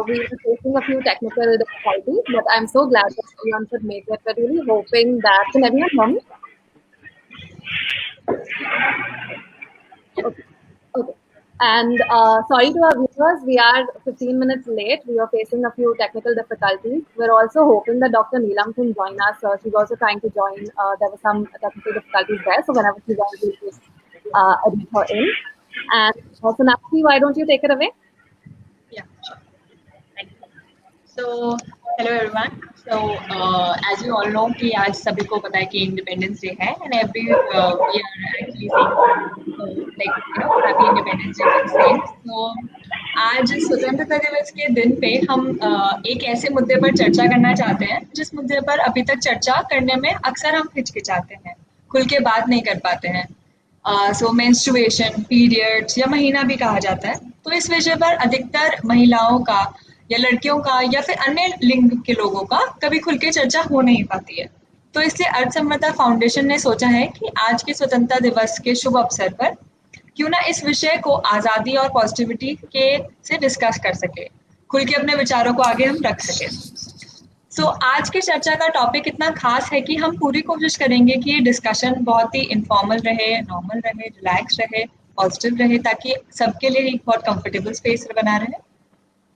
we were facing a few technical difficulties, but I'm so glad that everyone could make it. We're really hoping that can everyone hear me? Okay. Okay. And sorry to our viewers, we are 15 minutes late. We are facing a few technical difficulties. We're also hoping that Dr. Neelam can join us. She's also trying to join. There were some technical difficulties there, so whenever she joins, we'll just admit her in. And Sonakshi, why don't you take it away? Yeah, sure. Thank you. So, hello everyone. So, as you all know कि आज सभी को पता है कि independence day है and every year actually saying happy Independence Day for the same. So, आज स्वतंत्रता दिवस के दिन पे हम एक ऐसे मुद्दे पर चर्चा करना चाहते हैं जिस मुद्दे पर अभी तक चर्चा करने में अक्सर हम हिचकिचाते हैं, खुल के बात नहीं कर पाते हैं. सो मेंस्ट्रुएशन, पीरियड्स या महीना भी कहा जाता है. तो इस विषय पर अधिकतर महिलाओं का या लड़कियों का या फिर अन्य लिंग के लोगों का कभी खुल के चर्चा हो नहीं पाती है. तो इसलिए अर्थ समृद्धा फाउंडेशन ने सोचा है कि आज के स्वतंत्रता दिवस के शुभ अवसर पर क्यों ना इस विषय को आज़ादी और पॉजिटिविटी के से डिस्कस कर सके, खुल के अपने विचारों को आगे हम रख सके. सो आज की चर्चा का टॉपिक इतना खास है कि हम पूरी कोशिश करेंगे कि ये डिस्कशन बहुत ही इनफॉर्मल रहे, नॉर्मल रहे, रिलैक्स रहे, पॉजिटिव रहे, ताकि सबके लिए एक बहुत कंफर्टेबल स्पेस बना रहे.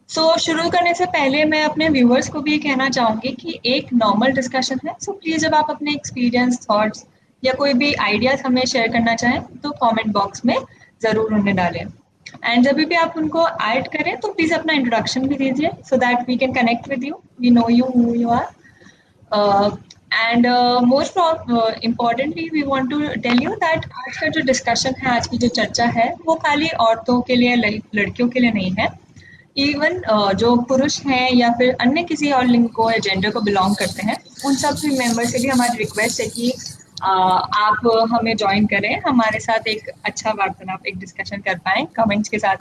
सो शुरू करने से पहले मैं अपने व्यूअर्स को भी ये कहना चाहूँगी कि एक नॉर्मल डिस्कशन है. सो प्लीज़ जब आप अपने एक्सपीरियंस, थॉट्स या कोई भी आइडियाज़ हमें शेयर करना चाहें तो कमेंट बॉक्स में ज़रूर उन्हें डालें. एंड जब भी आप उनको ऐड करें तो प्लीज़ अपना इंट्रोडक्शन भी दीजिए so that we can connect with you, we know you who you are. And most importantly we want to tell you that आज का जो डिस्कशन है, आज की जो चर्चा है, वो खाली औरतों के लिए, लड़कियों के लिए नहीं है. इवन जो पुरुष हैं या फिर अन्य किसी और लिंग को या जेंडर को बिलोंग करते हैं, उन सब भी मेंबर से भी हमारी रिक्वेस्ट है कि आप हमें ज्वाइन करें, हमारे साथ एक अच्छा वार्तालाप, एक डिस्कशन कर पाएँ, कमेंट्स के साथ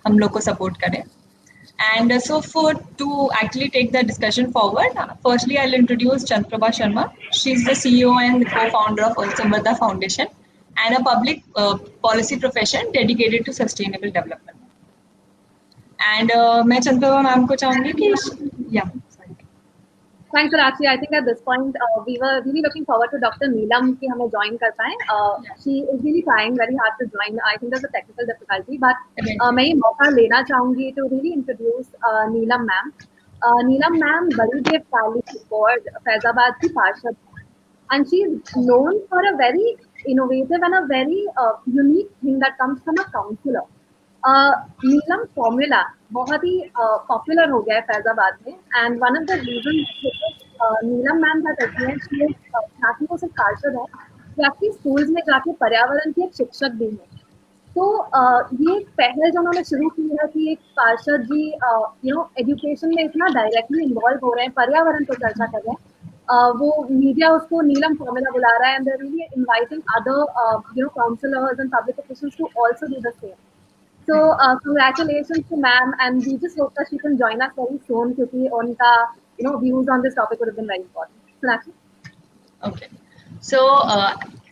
हम लोग को सपोर्ट करें. And so to actually take the discussion forward, firstly I'll introduce Chandraprabha Sharma. She's the CEO and the co-founder of Arth Samriddha Foundation and a public policy profession dedicated to sustainable development. And मैं Chandraprabha ma'am को चाहूँगी कि Thanks, Sonakshi. I think at this point we were really looking forward to Dr. Neelam कि हमें join कर पाएं. She is really trying very hard to join. I think there's a technical difficulty, but मैं ये मौका लेना चाहूँगी to really introduce Neelam ma'am. Neelam ma'am Baldev Kali board Faizabad की पार्षद, and she is known for a very innovative and a very unique thing that comes from a counselor. Neelam formula बहुत ही popular हो गया है फैजाबाद में, and one of the reason Neelam ma'am का करती है ना कि वो सिर्फ पार्षद है, या कि स्कूल्स में जाके पर्यावरण की एक शिक्षक भी है. तो ये पहल जो उन्होंने शुरू की है कि एक पार्षद जी एजुकेशन में इतना डायरेक्टली इन्वॉल्व हो रहे हैं, पर्यावरण पर चर्चा कर रहे हैं, वो मीडिया उसको नीलम फॉर्मूला बुला रहा है, and they are really inviting other counsellors and public officials to also do the same. So congratulations to ma'am, and we just hope that she can join us very soon क्योंकि उनका views on this topic would have been very important. Sonakshi? Okay. So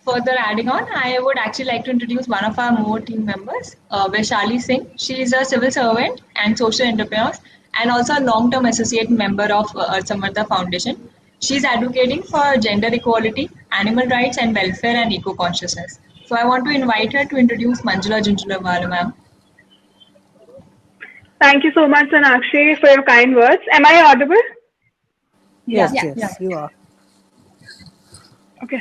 further adding on, I would actually like to introduce one of our more team members, Vaishali Singh. She is a civil servant and social entrepreneur and also a long-term associate member of Arth Samriddha Foundation. She is advocating for gender equality, animal rights and welfare and eco-consciousness. So I want to invite her to introduce Manjula Junjunwala ma'am. Thank you so much, Sonakshi, for your kind words. Am I audible? Yes, you are. Okay.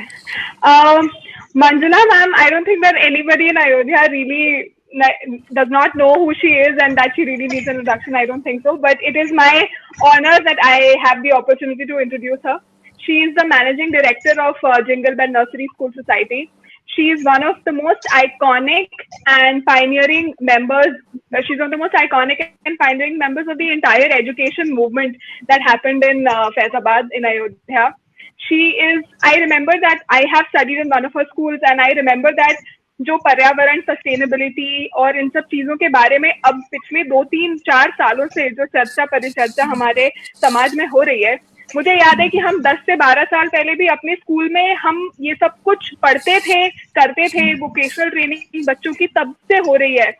Manjula ma'am, I don't think that anybody in Ayodhya really does not know who she is and that she really needs an introduction. I don't think so. But it is my honor that I have the opportunity to introduce her. She is the managing director of Jingle Bell Nursery School Society. She is one of the most iconic and pioneering members. She's one of the most iconic and pioneering members of the entire education movement that happened in Faizabad in Ayodhya. I remember that I have studied in one of her schools, and I remember that जो पर्यावरण, sustainability और इन सब चीजों के बारे में अब पिछले 2-3-4 सालों से जो परिचर्चा हमारे समाज में हो रही है, मुझे याद है कि हम 10 से 12 साल पहले भी अपने स्कूल में हम ये सब कुछ पढ़ते थे, करते थे. वोकेशनल ट्रेनिंग बच्चों की तब से हो रही है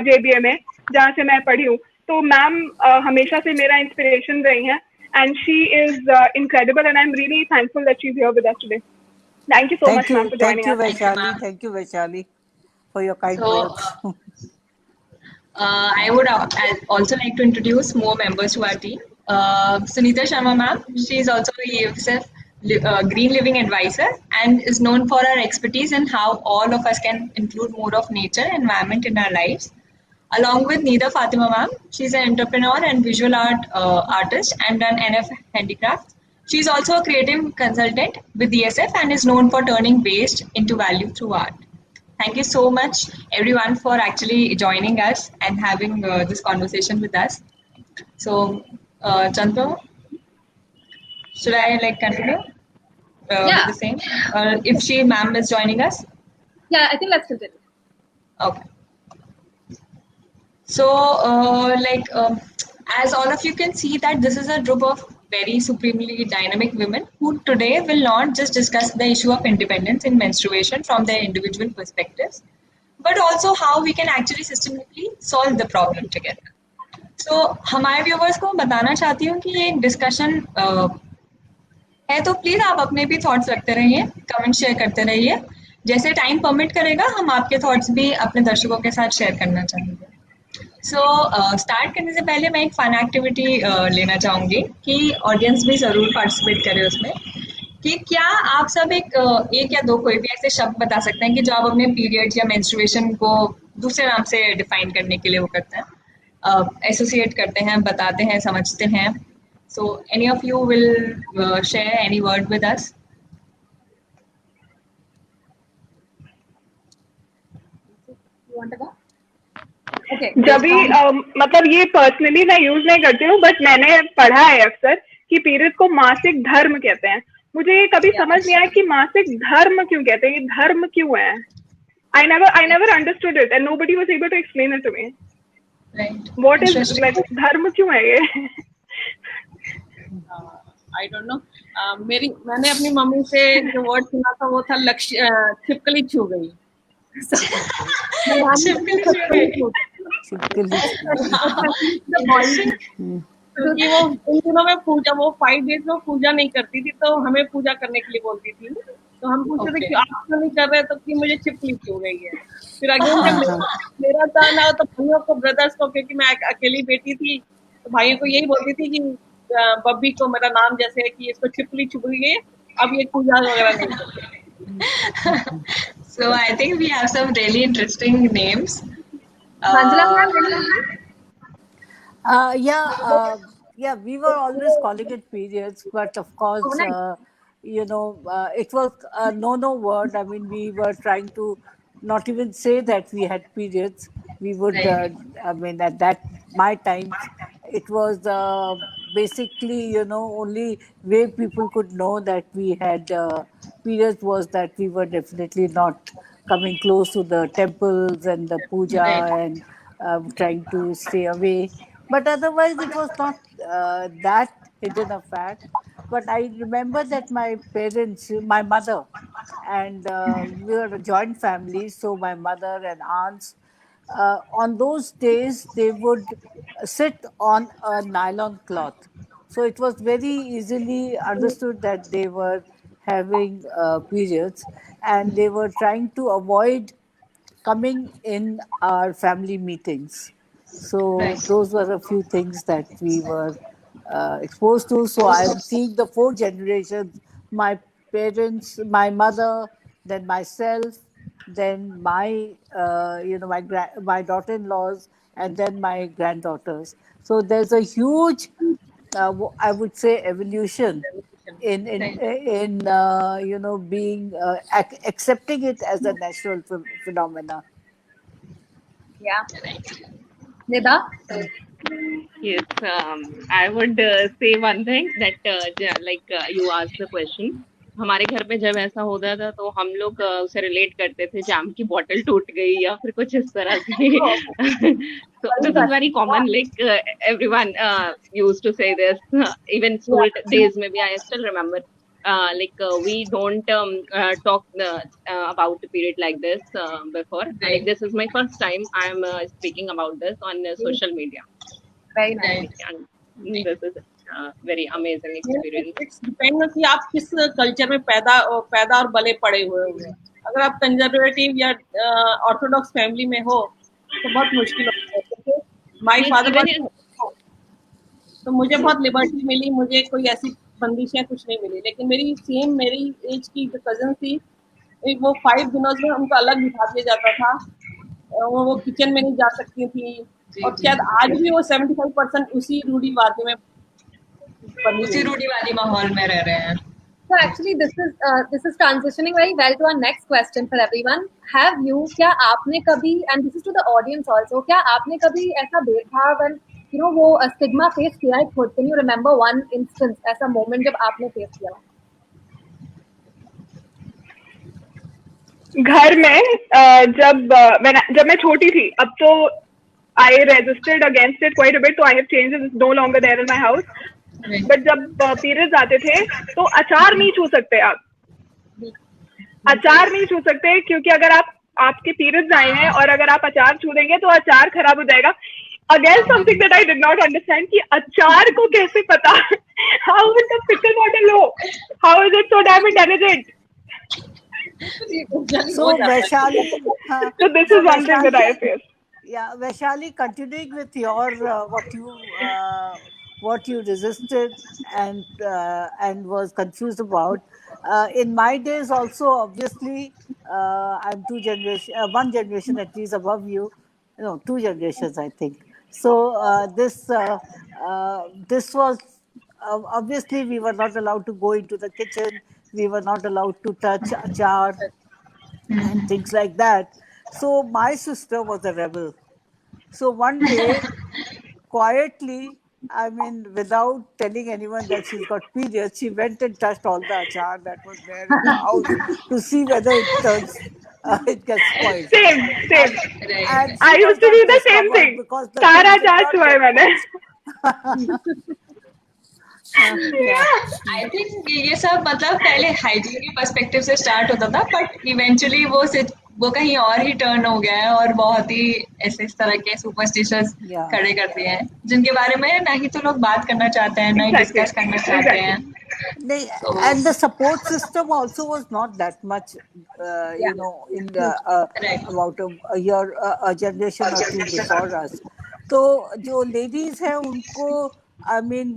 JBA में, जहाँ से मैं पढ़ी हूँ. तो मैम हमेशा से मेरा इंस्पिरेशन रही हैं, and she is incredible, and I'm really thankful that she's here with us today. Thank you so much, ma'am, for joining us. Vaishali. Thank you, Vaishali, for your kind words. I would also like to introduce more members to our team. Sunita Sharma ma'am, she is also a EFSF Green Living Advisor and is known for her expertise in how all of us can include more of nature and environment in our lives. Along with Nida Fatima ma'am, she's an entrepreneur and visual art artist and done NF handicrafts. She's also a creative consultant with DSF and is known for turning waste into value through art. Thank you so much, everyone, for actually joining us and having this conversation with us. So, Chandra, should I continue with the same? If she, ma'am, is joining us? Yeah, I think let's continue. Okay. So, as all of you can see that this is a group of very supremely dynamic women who today will not just discuss the issue of independence in menstruation from their individual perspectives, but also how we can actually systematically solve the problem together. So, हमारे viewers को बताना चाहती हूँ कि ये discussion है, तो please आप अपने भी थॉट्स रखते रहिए, कमेंट शेयर करते रहिए. जैसे टाइम परमिट करेगा हम आपके थॉट्स भी अपने दर्शकों के साथ शेयर करना चाहेंगे. सो स्टार्ट करने से पहले मैं एक फन एक्टिविटी लेना चाहूंगी कि ऑडियंस भी जरूर पार्टिसिपेट करे उसमें, कि क्या आप सब एक या दो कोई भी ऐसे शब्द बता सकते हैं कि जो आप अपने पीरियड्स या मेंस्ट्रुएशन को दूसरे नाम से डिफाइन करने के लिए वो करते हैं, एसोसिएट करते हैं, बताते हैं, समझते हैं. So any of you will share any word with us? Okay. जब भी मतलब ये पर्सनली मैं यूज नहीं करती हूँ, बट मैंने पढ़ा है अक्सर कि पीरियड को मासिक धर्म कहते हैं. मुझे ये कभी समझ नहीं आया कि मासिक धर्म क्यों कहते हैं, ये धर्म क्यों है. I never understood it and nobody was able to explain it to me. Right. What is धर्म क्यों है ये? I don't know. मैंने अपनी मम्मी से जो वर्ड सुना था वो था छिपकली छू गई. क्योंकि वो उन दिनों में पूजा, वो 5 days में पूजा नहीं करती थी, तो हमें पूजा करने के लिए बोलती थी. तो हम पूछते थे कि आप क्यों नहीं कर रहे, तो कि मुझे छिपकली छू गई है. फिर अगेन जब मेरा टर्न आया तो भाइयों को, ब्रदर्स को, क्योंकि मैं अकेली बेटी थी, तो भाइयों को यही बोलती थी कि बब्बी को, मेरा नाम जैसे है कि इसको छिपकली छुप गई है, अब ये पूजा वगैरह नहीं करते. So I think we have some really interesting names. Yeah, we were always calling it periods, but of course, it was a no word. I mean, we were trying to not even say that we had periods. We would, I mean, at my times, it was basically, only way people could know that we had periods was that we were definitely not coming close to the temples and the puja and trying to stay away. But otherwise, it was not that hidden a fact. But I remember that my parents, my mother, and we were a joint family, so my mother and aunts, on those days, they would sit on a nylon cloth. So it was very easily understood that they were having periods, and they were trying to avoid coming in our family meetings. So those were a few things that we were exposed to. So I'm seeing the 4 generations: my parents, my mother, then myself, then my my daughter-in-laws, and then my granddaughters. So there's a huge, I would say, evolution in being accepting it as a natural phenomena. Yeah. Nida? Yes, I would say one thing that you asked the question. हमारे घर पे जब ऐसा होता था तो हम लोग उसे रिलेट करते थे, जाम की बोतल टूट गई या फिर कुछ इस तरह से. So this is very common, like everyone used to say this. Even school days maybe I still remember. We don't talk about the period like this before. Like, this is my first time I am speaking about this on social media. Very nice. Right. This is a very amazing experience. It's depend कि आप किस culture में पैदा और बले पड़े हुए हो। अगर आप कंजर्वेटिव या ऑर्थोडॉक्स फैमिली में हो तो बहुत मुश्किल होता है, क्योंकि माय फादर, तो मुझे बहुत लिबर्टी मिली, मुझे कोई ऐसी बंदिशें कुछ नहीं मिली। लेकिन मेरी एज की जो कजन थी, वो 5 दिनों में उनको अलग बिठा दिया जाता था, वो किचन में नहीं जा सकती थी, और शायद आज भी वो 75% उसी रूढ़िवादी में उसी रूढ़िवादी माहौल में रह रहे हैं। So actually this is transitioning very well to our next question for everyone. Have you, क्या आपने कभी, and this is to the audience also, क्या आपने कभी ऐसा देखा when you know वो stigma face किया है खुद? Can you remember one instance, ऐसा moment जब आपने face किया? घर में जब मैं छोटी थी, अब तो I registered against it quite a bit, so I have changed it. It's no longer there in my house. But जब पीरियड्स आते थे तो अचार नहीं छू सकते आप, अचार नहीं छू सकते, क्योंकि अगर आपके पीरियड्स आए हैं और अगर आप अचार छू देंगे तो अचार खराब हो जाएगा। Again something that I did not understand कि अचार को कैसे पता, how is the pickle not a low, how is it so damn intelligent? So Vaishali, So this is one thing that I feel. Yeah, Vaishali, continuing with your what you resisted and was confused about. In my days also, obviously, I'm one generation at least above you. No, 2 generations, I think. So this was obviously we were not allowed to go into the kitchen. We were not allowed to touch achar and things like that. So my sister was a rebel. So one day, quietly, I mean, without telling anyone that she's got periods, she went and touched all the achar that was there in the house to see whether it gets spoiled. Same. And I used to do the same thing. सारा अचार छुआ है मैंने। I think ये सब मतलब पहले hygiene के पर्सपेक्टिव से स्टार्ट होता था, बट इवेंचुअली वो कहीं और ही टर्न हो गया है और बहुत ही ऐसे इस तरह के सुपरस्टिशंस खड़े कर दिए हैं, जिनके बारे में ना ही तो लोग बात करना चाहते हैं, ना ही डिस्कस करना चाहते हैं। And the support system also was not that much, you know, in the, about a generation or two before us. तो जो ladies हैं उनको, I mean,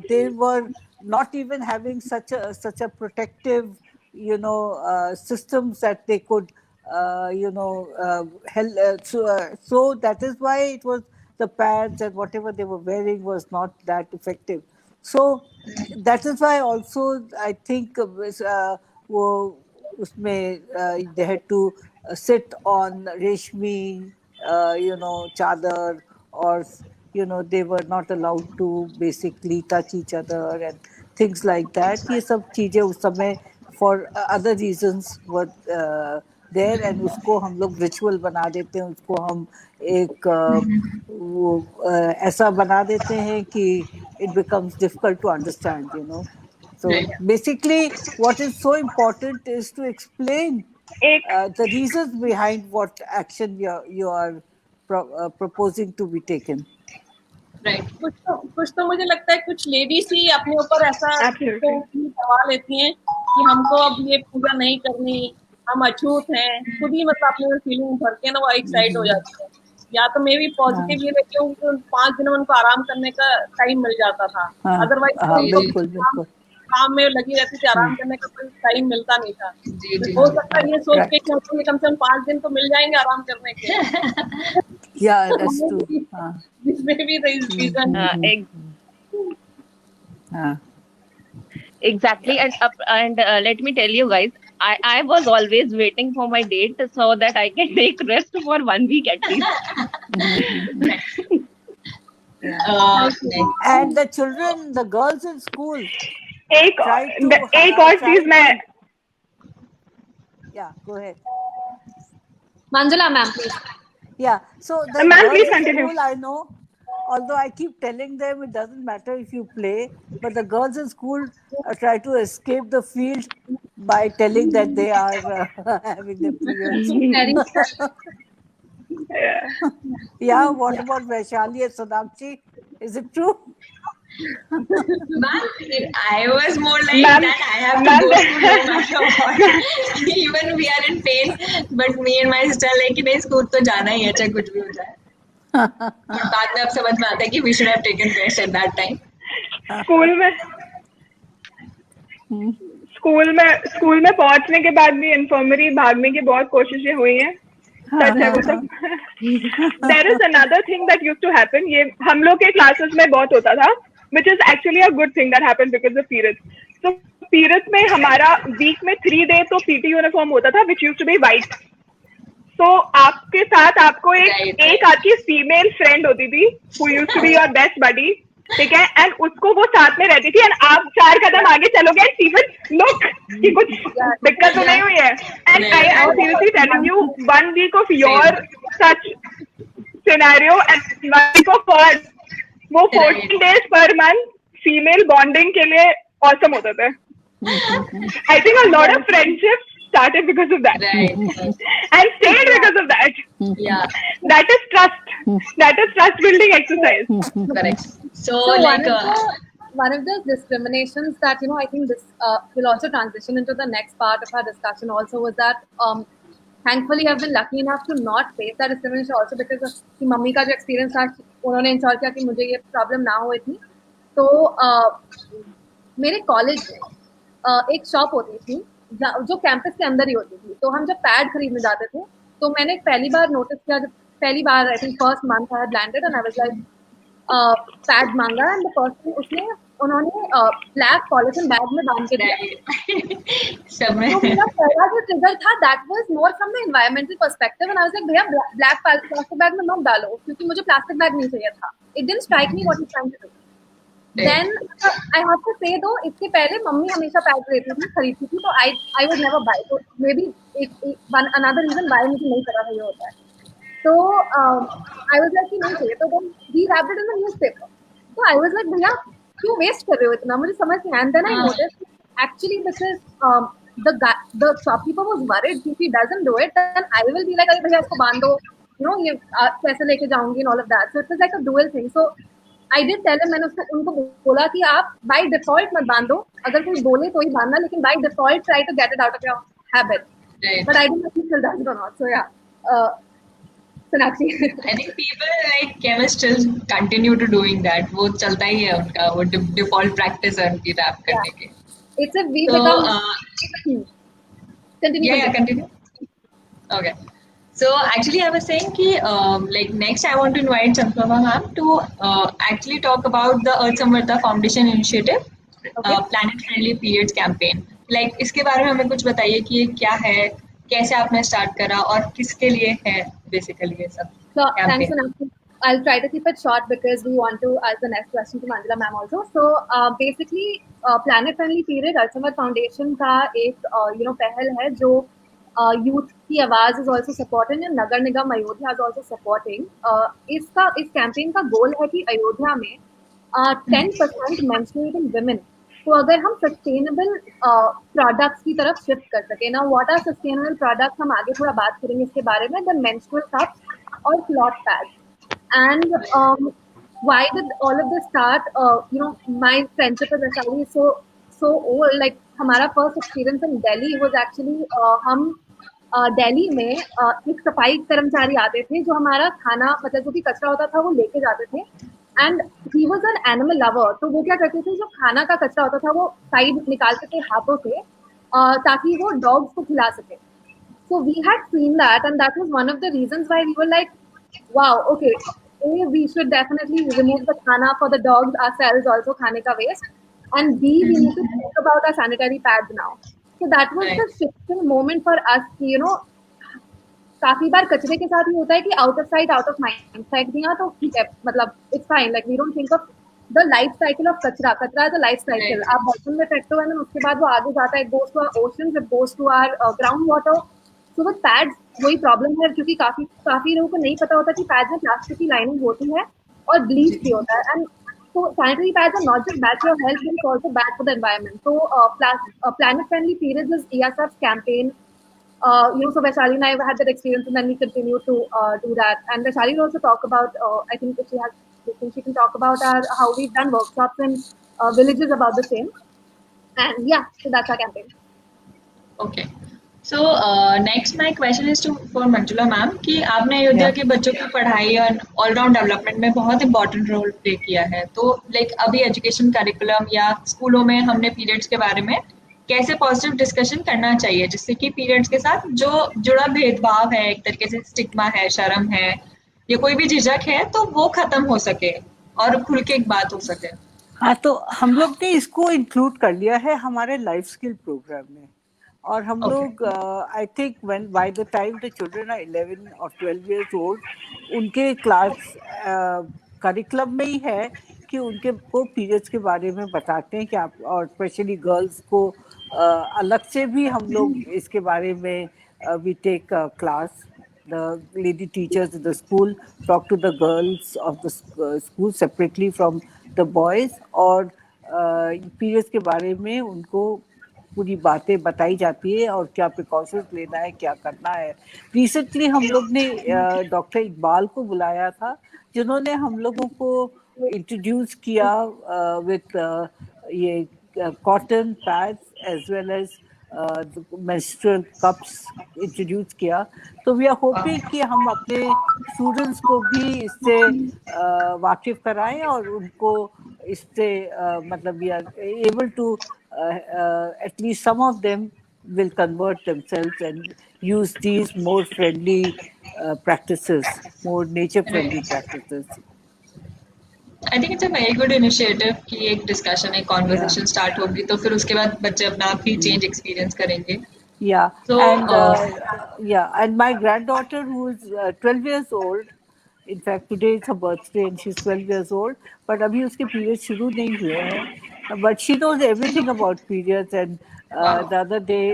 they were not even having such a protective, you know, systems that they could, you know, help. So that is why it was the pads and whatever they were wearing was not that effective. So that is why also I think उसमें they had to sit on reshmi, you know, chadar, or you know, they were not allowed to basically touch each other and things like that. ये सब चीजें उस समय for other reasons were there, and उसको हम लोग ritual बना देते हैं, उसको हम एक ऐसा बना देते हैं कि it becomes difficult to understand, you know. So basically what is so important is to explain the reasons behind what action you are proposing to be taken. Right. कुछ तो मुझे लगता है कुछ लेडीज ही अपने ऊपर ऐसा दबा लेती हैं कि हमको अब ये पूजा नहीं करनी, हम अछूत हैं, खुद ही मतलब अपने फीलिंग भर के ना वो एक साइड हो जाती है। या तो मैं भी पॉजिटिव ये रहती हूँ कि 5 दिन में उनको आराम करने का टाइम मिल जाता था, अदरवाइज काम में लगी रहती थी, आराम करने का कोई टाइम मिलता नहीं था। हो सकता है ये सोच के कि हमको कम से कम 5 दिन तो मिल जाएंगे आराम करने के। Yeah, that's true. This may be the reason. Exactly, and let me tell you guys, I was always waiting for my date so that I can take rest for 1 week at least. And the children, the girls in school. एक और चीज मैं, yeah, go ahead. Manjula ma'am, please. Yeah, so the girls in school, I know, although I keep telling them it doesn't matter if you play, but the girls in school try to escape the field by telling that they are having their periods. Yeah, what about Vaishali and Sonakshi? Is it true? Ma'am, I was more like Ma'am, that. I have to ma'am, go school no matter what. Even we are in pain, but me and my sister like कि नहीं school तो जाना ही है चाहे कुछ भी हो जाए. और बाद में अब समझ में आता है कि we should have taken rest at that time. School में पहुंचने के बाद भी इन्फर्मरी भागने की बहुत कोशिशें हुई हैं. सच है वो सब. There is another thing that used to happen. ये हम लोग के क्लासेस में बहुत होता था, which is actually a good thing that happened because of periods. So periods में हमारा week में 3 day तो PT uniform होता था, which used to be white. So आपके साथ आपको एक आपकी फीमेल फ्रेंड होती थी, who used to be your best buddy. ठीक है, एंड उसको वो साथ में रहती थी, एंड आप 4 कदम आगे चलोगे एंड शी विल लुक कि कुछ दिक्कत तो नहीं हुई है. And I am seriously telling you, 1 week of your such scenario and 1 week of hers, वो 14 days per month female bonding के लिए awesome होते थे. I think a lot of friendships started because of that, and stayed because of that. Yeah, that is trust. That is trust building exercise. correct. So one like of the discriminations that I think this will also transition into the next part of our discussion also was that thankfully I've been lucky enough to not face that discrimination also because of कि mummy का जो experience था उन्होंने ensure किया कि मुझे ये problem ना हो इतनी. तो मेरे कॉलेज में एक शॉप होती थी जो कैंपस के अंदर ही होती थी. तो हम जब पैड खरीदने जाते थे तो मैंने पहली बार नोटिस किया, जब पहली बार I think first month I had landed and I was like pad मांगा एंड द पर्सन उन्होंने ब्लैक पॉलिथीन बैग में बांध के दिया. तो मेरा पहला जो ट्रिगर था that was more from the environmental perspective and I was like भैया ब्लैक प्लास्टिक बैग में मत डालो क्योंकि मुझे प्लास्टिक बैग नहीं चाहिए था. It didn't strike me what is trying to do. Then I have to say though, इससे पहले मम्मी हमेशा पैड लेती थी, खरीदती थी, तो I would never buy. So maybe another reason why मुझे नहीं पता था ये होता है. So I was like कि नहीं चाहिए, तो then we wrapped it in the newspaper. So I was like भैया क्यों वेस्ट कर रहे हो इतना, मुझे समझ नहीं. And then I noticed actually because the shopkeeper was worried if he doesn't do it, then I will be like अरे भैया इसको बांध दो, ये पैसे लेके जाऊंगी and all of that. So it was like a dual thing. So I did tell him, मैंने उनको बोला कि आप by default मत बांधो, अगर कोई बोले तो ही बांधना, लेकिन by default try to get it out of your habit. Right. But I don't know if he still does it or not. So yeah, Sonakshi. I think people like chemists still continue to doing that. वो चलता ही है उनका, वो default practice है उनकी rap करने के. It's a we become. Continue. Yeah, continue. Okay. So actually, I was saying कि like next I want to invite Chandrama ma'am to actually talk about the Earth Samvarta Foundation initiative, Planet Friendly Periods campaign. Like इसके बारे में हमें कुछ बताइए कि ये क्या है, कैसे आपने स्टार्ट करा और किसके लिए है बेसिकली ये सब. So thanks Sonakshi. I'll try to keep it short because we want to ask the next question to Manjula ma'am also. So basically, Planet Friendly Period Earth Samvarta Foundation का एक पहल है जो यूथ की आवाज is also supporting and Nagar Nigam Ayodhya is also supporting. इस campaign का गोल है कि अयोध्या में 10% मेंस्ट्रुएटिंग वुमेन को अगर हम सस्टेनेबल प्रोडक्ट्स की तरफ शिफ्ट कर सके ना. व्हाट आर सस्टेनेबल प्रोडक्ट्स हम आगे थोड़ा बात करेंगे इसके बारे में. द मेंस्ट्रुअल कप्स और cloth pads. And why did all of this start? My friendship with Vaishali is so old. Like हमारा first experience in Delhi was actually हम दिल्ली में एक सफाई कर्मचारी आते थे जो हमारा खाना मतलब जो भी कचरा होता था वो लेके जाते थे. And he was an animal lover. तो वो क्या करते थे, जो खाना का कचरा होता था वो साइड निकालते थे हाथों से ताकि वो डॉग्स को खिला सके. So we had seen that and that was one of the reasons why we were like wow okay we should definitely remove the khana for the dogs ourselves also, khane ka waste, and B, we need to think about our sanitary pads now. So that was the shifting moment for us. काफी बार कचरे के साथ ये होता है कि out of sight out of mind. फेंक दिया तो ठीक है, मतलब it's fine, like we don't think of the life cycle of कचरा. कचरा is a life cycle. आप बर्तन में फेंकते हो and उसके बाद वो आगे जाता है, it goes to our oceans, it goes to our groundwater. So with pads वही प्रॉब्लम है क्योंकि काफी लोगों को नहीं पता होता कि पैड्स में प्लास्टिक की लाइनिंग होती है और ब्लीच भी होता है. And so sanitary pads are not just bad for your health, but it's also bad for the environment. So Planet Friendly Periods is ESF's campaign So Vaishali and I had that experience, and then we continue to do that. And Vaishali will also talk about, I think if she can talk about how we've done workshops in villages about the same. And yeah, so that's our campaign. Okay. So next my question is to for Manjula ma'am कि आपने अयोध्या के बच्चों की पढ़ाई और all-round development में बहुत important role play किया है, तो लाइक अभी एजुकेशन करिकुलम या स्कूलों में हमने पीरियड्स के बारे में कैसे पॉजिटिव डिस्कशन करना चाहिए जिससे कि पीरियड्स के साथ जो जुड़ा भेदभाव है, एक तरीके से स्टिग्मा है, शर्म है या कोई भी झिझक है, तो वो खत्म हो सके और खुल के एक बात हो सके। हाँ, तो हम लोग ने इसको इंक्लूड कर लिया है हमारे लाइफ स्किल प्रोग्राम में, और हम लोग I think when by the time the children are 11 और 12 इयर्स ओल्ड, उनके क्लास करिकुलम में ही है कि उनके को पीरियड्स के बारे में बताते हैं कि आप, और स्पेशली गर्ल्स को अलग से भी हम लोग इसके बारे में we take class, the lady teachers in the school talk to the girls of the school separately from the boys, और पीरियड्स के बारे में उनको पूरी बातें बताई जाती है और क्या प्रिकॉशंस लेना है, क्या करना है। रिसेंटली हम लोग ने डॉक्टर इकबाल को बुलाया था, जिन्होंने हम लोगों को इंट्रोड्यूस किया विथ ये cotton pads as well as menstrual cups introduce किया। तो वी आर होपिंग कि हम अपने स्टूडेंट्स को भी इससे वाकिफ कराएं और उनको इससे मतलब we are able to at least some of them will convert themselves and use these more friendly practices, more nature friendly practices. I think it's a very good initiative कि एक discussion, एक conversation start होगी, तो फिर उसके बाद बच्चे अपना आप ही change experience करेंगे. Yeah, so, and my granddaughter who is 12 years old, in fact today is her birthday and she's 12 years old, but अभी उसके periods शुरू नहीं हुए हैं, but she knows everything about periods, and the other day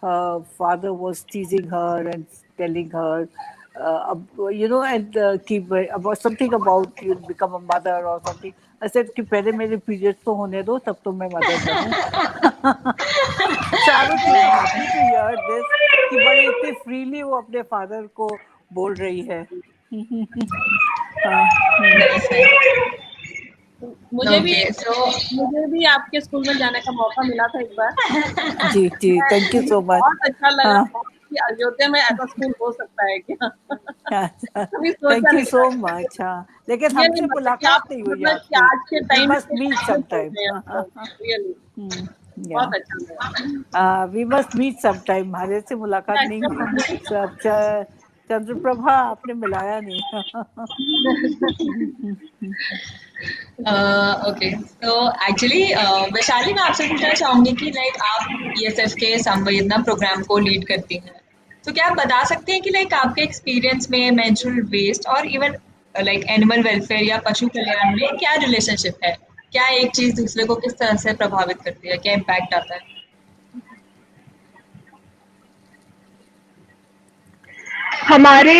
her father was teasing her and telling her and keep about something about you'll become a mother or something. I said कि पहले मेरे periods तो होने दो, तब तो मैं mother बनूं. So I was very happy to hear this कि बड़े इतने freely वो अपने father को बोल रही है. मुझे भी आपके स्कूल में जाने का मौका मिला था एक बार. जी, थैंक यू सो मच. बहुत अच्छा लगा कि अयोध्या में ऐसा स्कूल हो सकता है क्या? Thank you so much. हाँ, लेकिन हमसे मुलाकात नहीं हुई आपकी. आज के टाइम मस्ट मीट समटाइम. बहुत अच्छा लगा. We must meet sometime. हमारे से मुलाकात नहीं हुई. चंद्रप्रभा आपने मिलाया नहीं. ओके, तो एक्चुअली वैशाली, मैं आपसे पूछना चाहूंगी कि लाइक आप ESF के संवेदना प्रोग्राम को लीड करती हैं, तो क्या आप बता सकते हैं कि लाइक आपके एक्सपीरियंस में मेंस्ट्रुअल वेस्ट और इवन लाइक एनिमल वेलफेयर या पशु कल्याण में क्या रिलेशनशिप है? क्या एक चीज दूसरे को किस तरह से प्रभावित करती है? क्या इम्पैक्ट आता है? हमारे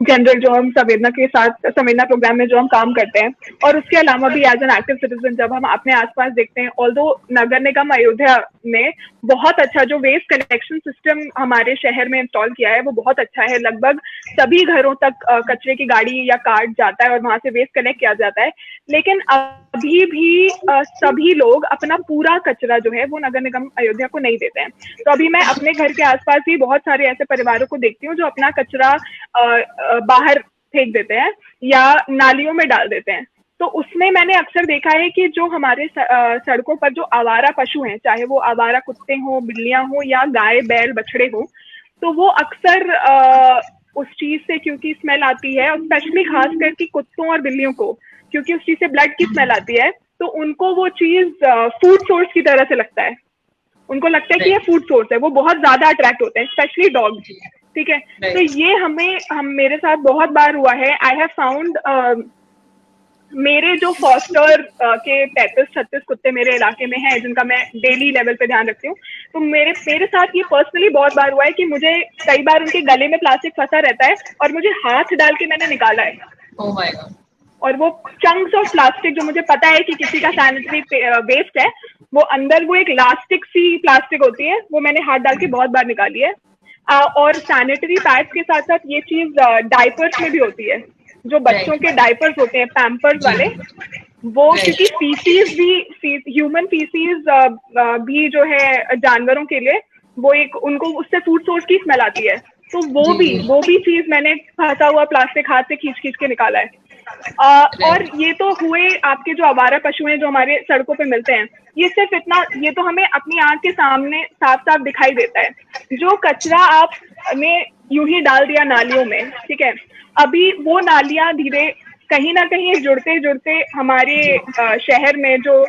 जनरल जो हम संवेदना प्रोग्राम में जो हम काम करते हैं, और उसके अलावा भी एज एन एक्टिव सिटीजन जब हम अपने आसपास देखते हैं, ऑल्दो नगर निगम अयोध्या ने बहुत अच्छा जो वेस्ट कलेक्शन सिस्टम हमारे शहर में इंस्टॉल किया है वो बहुत अच्छा है. लगभग सभी घरों तक कचरे की गाड़ी या कार्ट जाता है और वहां से वेस्ट कलेक्ट किया जाता है. लेकिन अभी भी सभी लोग अपना पूरा कचरा जो है वो नगर निगम अयोध्या को नहीं देते हैं. तो अभी मैं अपने घर के आसपास भी बहुत सारे ऐसे परिवारों को देखती हूँ जो अपना कचरा बाहर फेंक देते हैं या नालियों में डाल देते हैं. तो उसमें मैंने अक्सर देखा है कि जो हमारे सड़कों पर जो आवारा पशु हैं, चाहे वो आवारा कुत्ते हों, बिल्लियां हों या गाय, बैल, बछड़े हों, तो वो अक्सर उस चीज से क्योंकि स्मेल आती है, और स्पेशली खास करके कुत्तों और बिल्लियों को क्योंकि उस चीज से ब्लड की स्मेल आती है, तो उनको वो चीज फूड सोर्स की तरह से लगता है. उनको लगता है कि ये फूड सोर्स है. वो बहुत ज्यादा अट्रैक्ट होते हैं, स्पेशली डॉग. ठीक है, तो ये मेरे साथ बहुत बार हुआ है. आई हैव फाउंड मेरे जो फॉस्टर के 35-36 कुत्ते मेरे इलाके में हैं जिनका मैं डेली लेवल पे ध्यान रखती हूँ, तो मेरे साथ ये पर्सनली बहुत बार हुआ है कि मुझे कई बार उनके गले में प्लास्टिक फंसा रहता है और मुझे हाथ डाल के मैंने निकाला है. Oh my God. और वो चंक्स ऑफ प्लास्टिक, जो मुझे पता है कि किसी का सैनिटरी वेस्ट है, वो अंदर वो एक इलास्टिक सी प्लास्टिक होती है, वो मैंने हाथ डाल के बहुत बार निकाली है। और सैनिटरी पैड्स के साथ साथ ये चीज डायपर्स में भी होती है, जो बच्चों के डायपर्स होते हैं पैम्पर्स वाले, वो क्योंकि फीसीज भी, ह्यूमन फीसीज भी जो है जानवरों के लिए, वो एक उनको उससे फूड सोर्स की स्मेल आती है, तो वो भी चीज मैंने फंसा हुआ प्लास्टिक हाथ से खींच खींच के निकाला है। और ये तो हुए आपके जो आवारा पशु हैं जो हमारे सड़कों पे मिलते हैं, ये सिर्फ इतना, ये तो हमें अपनी आंख के सामने साफ साफ दिखाई देता है। जो कचरा आपने यूं ही डाल दिया नालियों में, ठीक है, अभी वो नालियां धीरे कहीं ना कहीं जुड़ते जुड़ते हमारे शहर में जो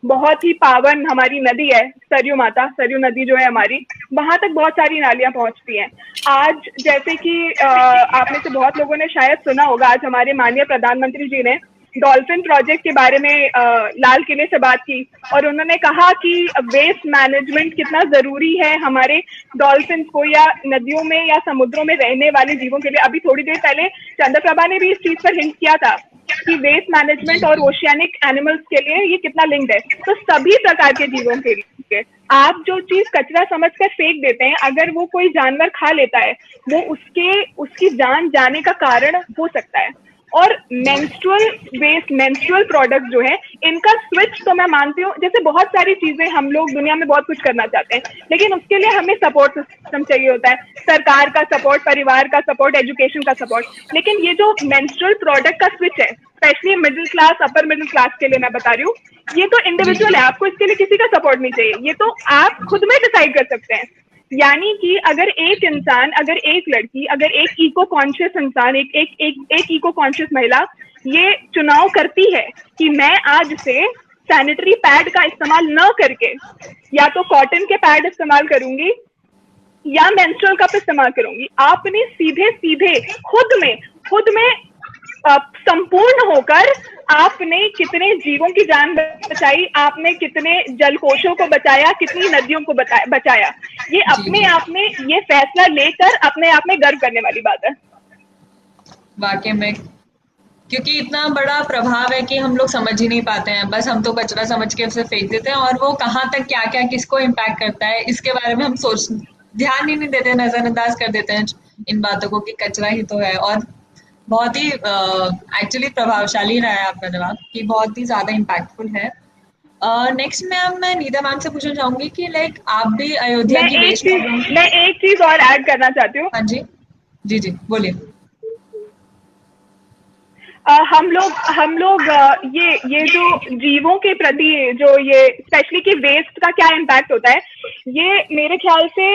बहुत ही पावन हमारी नदी है सरयू माता, सरयू नदी जो है हमारी, वहां तक बहुत सारी नालियां पहुंचती हैं। आज जैसे कि आप में से बहुत लोगों ने शायद सुना होगा, आज हमारे माननीय प्रधानमंत्री जी ने डॉल्फिन प्रोजेक्ट के बारे में लाल किले से बात की, और उन्होंने कहा कि वेस्ट मैनेजमेंट कितना जरूरी है हमारे डॉल्फिन को या नदियों में या समुद्रों में रहने वाले जीवों के लिए। अभी थोड़ी देर पहले चंद्रप्रभा ने भी इस चीज पर हिंट किया था कि वेस्ट मैनेजमेंट और ओशियानिक एनिमल्स के लिए ये कितना लिंक्ड है। तो सभी प्रकार के जीवों के लिए आप जो चीज कचरा समझकर फेंक देते हैं, अगर वो कोई जानवर खा लेता है, वो उसकी जान जाने का कारण हो सकता है। और मेंस्ट्रुअल वेस्ट, मेंस्ट्रुअल प्रोडक्ट जो है, इनका स्विच तो मैं मानती हूँ, जैसे बहुत सारी चीजें हम लोग दुनिया में बहुत कुछ करना चाहते हैं, लेकिन उसके लिए हमें सपोर्ट सिस्टम चाहिए होता है, सरकार का सपोर्ट, परिवार का सपोर्ट, एजुकेशन का सपोर्ट। लेकिन ये जो मेंस्ट्रुअल प्रोडक्ट का स्विच है, specially middle class, upper middle class के लिए मैं बता रही हूँ, ये तो इंडिविजुअल है, आपको इसके लिए किसी का सपोर्ट नहीं चाहिए, ये तो आप खुद में डिसाइड कर सकते हैं। यानी कि अगर एक इंसान, अगर एक लड़की, अगर एक इको कॉन्शियस इंसान, एक इको कॉन्शियस महिला ये चुनाव करती है कि मैं आज से सैनिटरी पैड का इस्तेमाल न करके या तो कॉटन के पैड इस्तेमाल करूंगी या मेंस्ट्रुअल कप इस्तेमाल करूंगी, आपने सीधे सीधे खुद में संपूर्ण होकर आपने कितने जीवों की जान बचाई, आपने कितने जलकोशों को बचाया, कितनी नदियों को बचाया। ये अपने आप में, ये फैसला लेकर अपने आप में गर्व करने वाली बात है। वाकई में, क्योंकि इतना बड़ा प्रभाव है कि हम लोग समझ ही नहीं पाते हैं, बस हम तो कचरा समझ के उसे फेंक देते हैं, और वो कहाँ तक क्या क्या किसको इम्पैक्ट करता है इसके बारे में हम ध्यान ही नहीं देते, नजरअंदाज कर देते हैं इन बातों को कि कचरा ही तो है। और बहुत ही एक्चुअली प्रभावशाली रहा है आपका जवाब, कि बहुत ही ज्यादा इम्पैक्टफुल है। नेक्स्ट मैम, मैं नीता मैम से पूछना चाहूंगी कि लाइक आप भी अयोध्या की वेस्ट प्रॉब्लम। मैं एक चीज और ऐड करना चाहती हूँ। हाँ जी जी जी बोलिए। हम लोग ये जो जीवों के प्रति जो ये स्पेशली कि वेस्ट का क्या इम्पैक्ट होता है, ये मेरे ख्याल से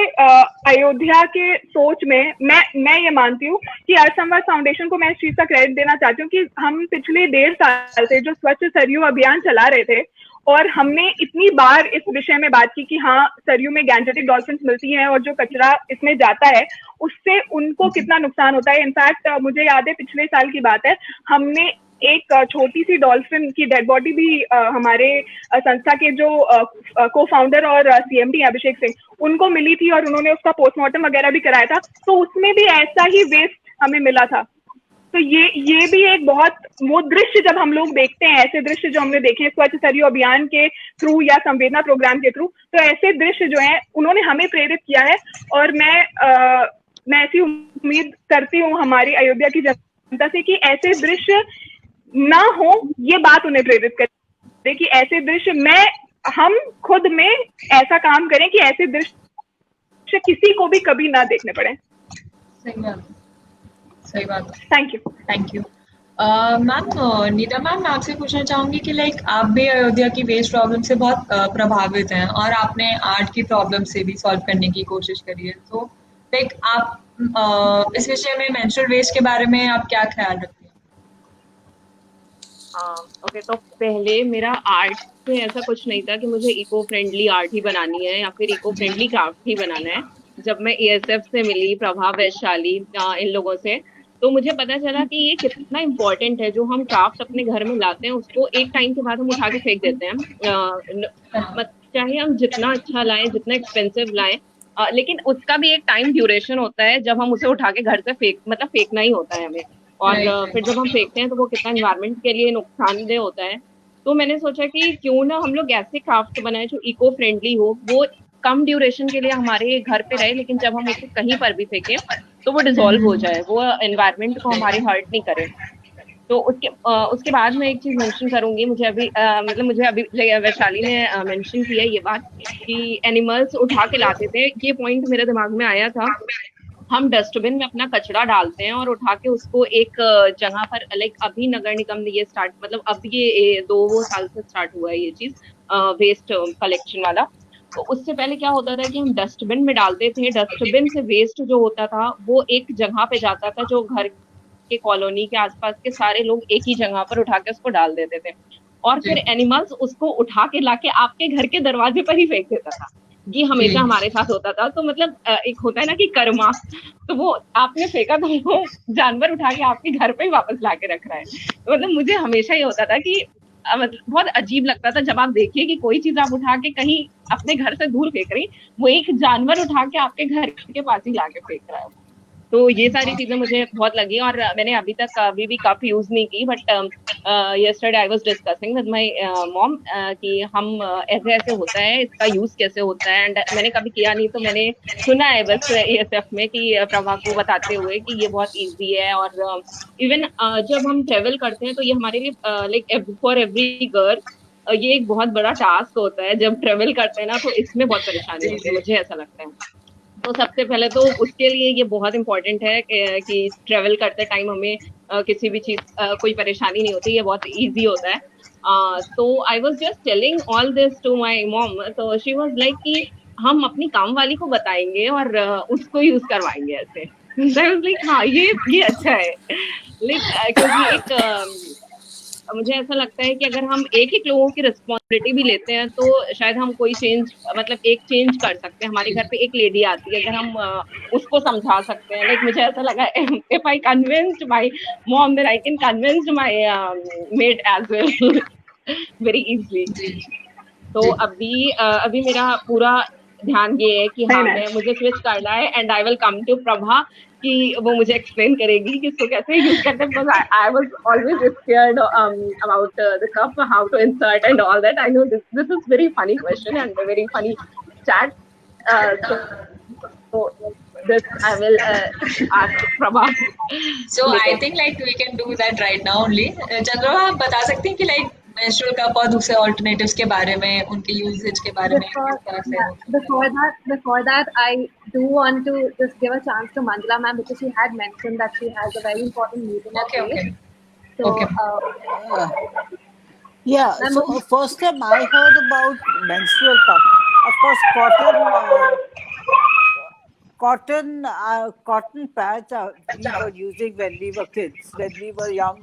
अयोध्या के सोच में मैं ये मानती हूँ कि अर्थ संवाद फाउंडेशन को मैं इस चीज का क्रेडिट देना चाहती हूँ कि हम पिछले 1.5 साल से जो स्वच्छ सरयू अभियान चला रहे थे, और हमने इतनी बार इस विषय में बात की कि हाँ सरयू में गैंजेटिक डॉल्फिन्स मिलती हैं और जो कचरा इसमें जाता है उससे उनको कितना नुकसान होता है। इनफैक्ट मुझे याद है पिछले साल की बात है, हमने एक छोटी सी डॉल्फिन की डेड बॉडी भी हमारे संस्था के जो को फाउंडर और सीएमडी अभिषेक सिंह, उनको मिली थी और उन्होंने उसका पोस्टमार्टम वगैरह भी कराया था, तो उसमें भी ऐसा ही वेस्ट हमें मिला था। तो ये भी एक बहुत, वो दृश्य जब हम लोग देखते हैं, ऐसे दृश्य जो हमने देखे स्वच्छ सरयू अभियान के थ्रू या संवेदना प्रोग्राम के थ्रू, तो ऐसे दृश्य जो हैं उन्होंने हमें प्रेरित किया है। और मैं ऐसी उम्मीद करती हूँ हमारी अयोध्या की जनता से कि ऐसे दृश्य ना हो, ये बात उन्हें प्रेरित करे कि ऐसे दृश्य हम खुद में ऐसा काम करें कि ऐसे दृश्य किसी को भी कभी ना देखने पड़े। सही बात। Thank you. Ma'am, Neeta ma'am, मैं आपसे पूछना चाहूंगी कि लाइक आप भी अयोध्या की वेस्ट प्रॉब्लम से बहुत प्रभावित हैं और आपने आर्ट की प्रॉब्लम से भी सॉल्व करने की कोशिश करी है, तो लाइक आप इस विषय में मेंस्ट्रुअल वेस्ट के बारे में आप क्या ख्याल रखते हैं? ओके, तो पहले मेरा आर्ट से ऐसा कुछ नहीं था कि मुझे इको फ्रेंडली आर्ट ही बनानी है या फिर इको फ्रेंडली क्राफ्ट ही बनाना है। जब मैं ESF से मिली, प्रभा वैशाली, इन लोगों से, तो मुझे पता चला कि ये कितना इम्पोर्टेंट है। जो हम क्राफ्ट अपने घर में लाते हैं उसको एक टाइम के बाद हम उठा के फेंक देते हैं, चाहे हम जितना अच्छा लाएं, जितना एक्सपेंसिव लाएं, लेकिन उसका भी एक टाइम ड्यूरेशन होता है जब हम उसे उठा के घर से फेंकना ही होता है हमें। और फिर जब हम फेंकते हैं तो वो कितना एनवायरनमेंट के लिए नुकसानदेह होता है। तो मैंने सोचा कि क्यों ना हम लोग ऐसे क्राफ्ट बनाए जो इको फ्रेंडली हो, वो कम ड्यूरेशन के लिए हमारे घर पे रहे, लेकिन जब हम उसे कहीं पर भी फेंकें तो वो डिसॉल्व हो जाए, वो एनवायरनमेंट को हमारे हर्ट नहीं करे। तो उसके बाद मैं एक चीज मेंशन करूंगी, मुझे अभी वैशाली ने मेंशन किया ये बात कि एनिमल्स उठा के लाते थे, ये पॉइंट मेरे दिमाग में आया था। हम डस्टबिन में अपना कचरा डालते हैं और उठा के उसको एक जगह पर, लाइक अभी नगर निगम ने ये स्टार्ट, मतलब अब ये 2 साल से स्टार्ट हुआ है ये चीज, वेस्ट कलेक्शन वाला। तो उससे पहले क्या होता था कि हम डस्टबिन में डालते थे, डस्टबिन से वेस्ट जो होता था वो एक जगह पे जाता था, जो घर के कॉलोनी के आसपास के सारे लोग एक ही जगह पर उठा के उसको डाल देते थे, और फिर एनिमल्स उसको उठा के लाके आपके घर के दरवाजे पर ही फेंक देता था। ये हमेशा हमारे साथ होता था। तो मतलब एक होता है ना कि कर्मा, तो वो आपने फेंका तो वो जानवर उठा के आपके घर पे ही वापस ला के रख रहा है। तो मतलब मुझे हमेशा ये होता था कि मतलब बहुत अजीब लगता था जब आप देखिए कि कोई चीज आप उठा के कहीं अपने घर से दूर फेंक रही, वो एक जानवर उठा के आपके घर के पास ही ला के फेंक रहा है। तो ये सारी चीजें मुझे बहुत लगी, और मैंने अभी भी कप यूज नहीं की, but yesterday I was discussing with my mom कि हम ऐसे ऐसे होता है, इसका यूज कैसे होता है। एंड मैंने कभी किया नहीं, तो मैंने सुना है बस ESF में कि प्रभा को बताते हुए कि ये बहुत इजी है। और इवन जब हम ट्रेवल करते हैं तो ये हमारे लिए लाइक फॉर एवरी गर्ल ये एक बहुत बड़ा टास्क होता है। जब ट्रेवल करते हैं ना तो इसमें बहुत परेशानी होती है, मुझे ऐसा लगता है। तो सबसे पहले तो उसके लिए ये बहुत इंपॉर्टेंट है कि ट्रेवल करते टाइम हमें किसी भी चीज कोई परेशानी नहीं होती, ये बहुत इजी होता है। तो I was just telling all this to my mom, तो शी वाज लाइक कि हम अपनी काम वाली को बताएंगे और उसको यूज करवाएंगे ऐसे। आई वाज लाइक हाँ, ये अच्छा है। लाइक क्योंकि एक मुझे ऐसा लगता है कि अगर हम एक लोगों की रिस्पॉन्सिबिलिटी भी लेते हैं तो शायद हम कोई चेंज, मतलब एक चेंज कर सकते हैं। हमारे घर पे एक लेडी आती है, अगर हम उसको समझा सकते हैं, लाइक मुझे ऐसा लगा if I convinced my mom then I can convince my maid as well very easily. तो अभी मेरा पूरा ध्यान ये है कि हाँ, मुझे स्विच करना है, and I will come to Prabha कि वो मुझे एक्सप्लेन करेगी कि इसको कैसे यूज करते हैं, because I was always scared about the cup, how to insert and all that. I know this is very funny question and very funny chat, so this I will ask Prabha. So I think like we can do that right now only. चंद्रमा, आप बता सकती हैं कि like menstrual cup और दूसरे alternatives के बारे में, उनके usage के बारे में किस तरह से? Before that, I do want to just give a chance to Manjula ma'am, because she had mentioned that she has a very important meeting. Okay. So, yeah. So first time I heard about menstrual cup. Of course, cotton pads we were using when we were kids. When we were young,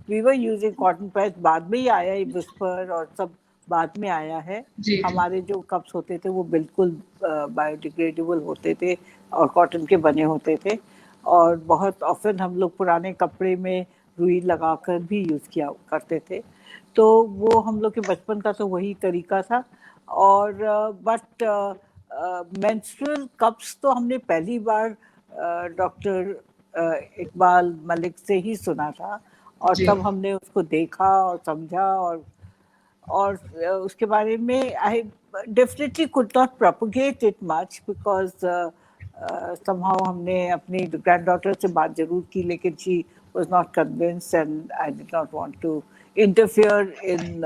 we were using cotton pads. बाद में ही आया है Whisper और सब बाद में आया है। हमारे जो कप्स होते थे वो बिल्कुल बायोडिग्रेडेबल होते थे और कॉटन के बने होते थे, और बहुत ऑफन हम लोग पुराने कपड़े में रुई लगाकर भी यूज़ किया करते थे। तो वो हम लोग के बचपन का तो वही तरीका था। और बट मेंस्ट्रुअल कप्स तो हमने पहली बार डॉक्टर इकबाल मलिक से ही सुना था, और तब हमने उसको देखा और समझा, और उसके बारे में I definitely could not propagate it much, because somehow हमने अपनी ग्रैंडडॉटर से बात जरूर की, लेकिन she was not convinced, and I did not want to interfere in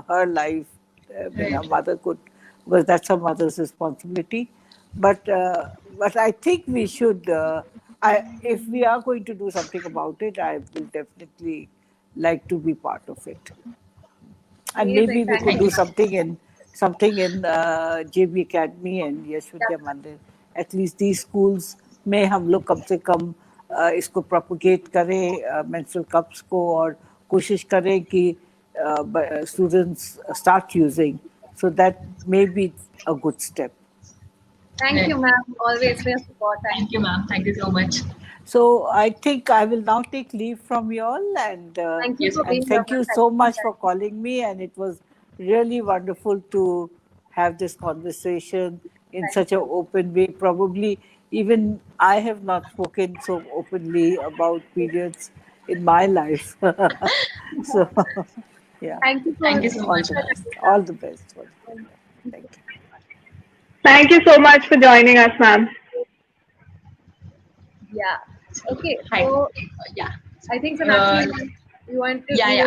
her life when her mother could, because that's her mother's responsibility. But I think we should, if we are going to do something about it, I will definitely like to be part of it. And maybe we could do something in JB Academy and Yashvidya Mandir. At least these schools में हम लोग कम से कम इसको propagate करें menstrual cups को, और कोशिश करें कि students start using, so that may be a good step. Thank you, ma'am, always for your support. Thank you, ma'am. Thank you so much. So I think I will now take leave from you all, and thank you so much for calling me, and it was really wonderful to have this conversation in such an open way. Probably even I have not spoken so openly about periods in my life. So, yeah. Thank you Thank you so so All much. the best. All the best. Thank you. Thank you so much for joining us, ma'am. Yeah. Okay. Hi. So Yeah. I think Uh, Sonakshi, you want to yeah, you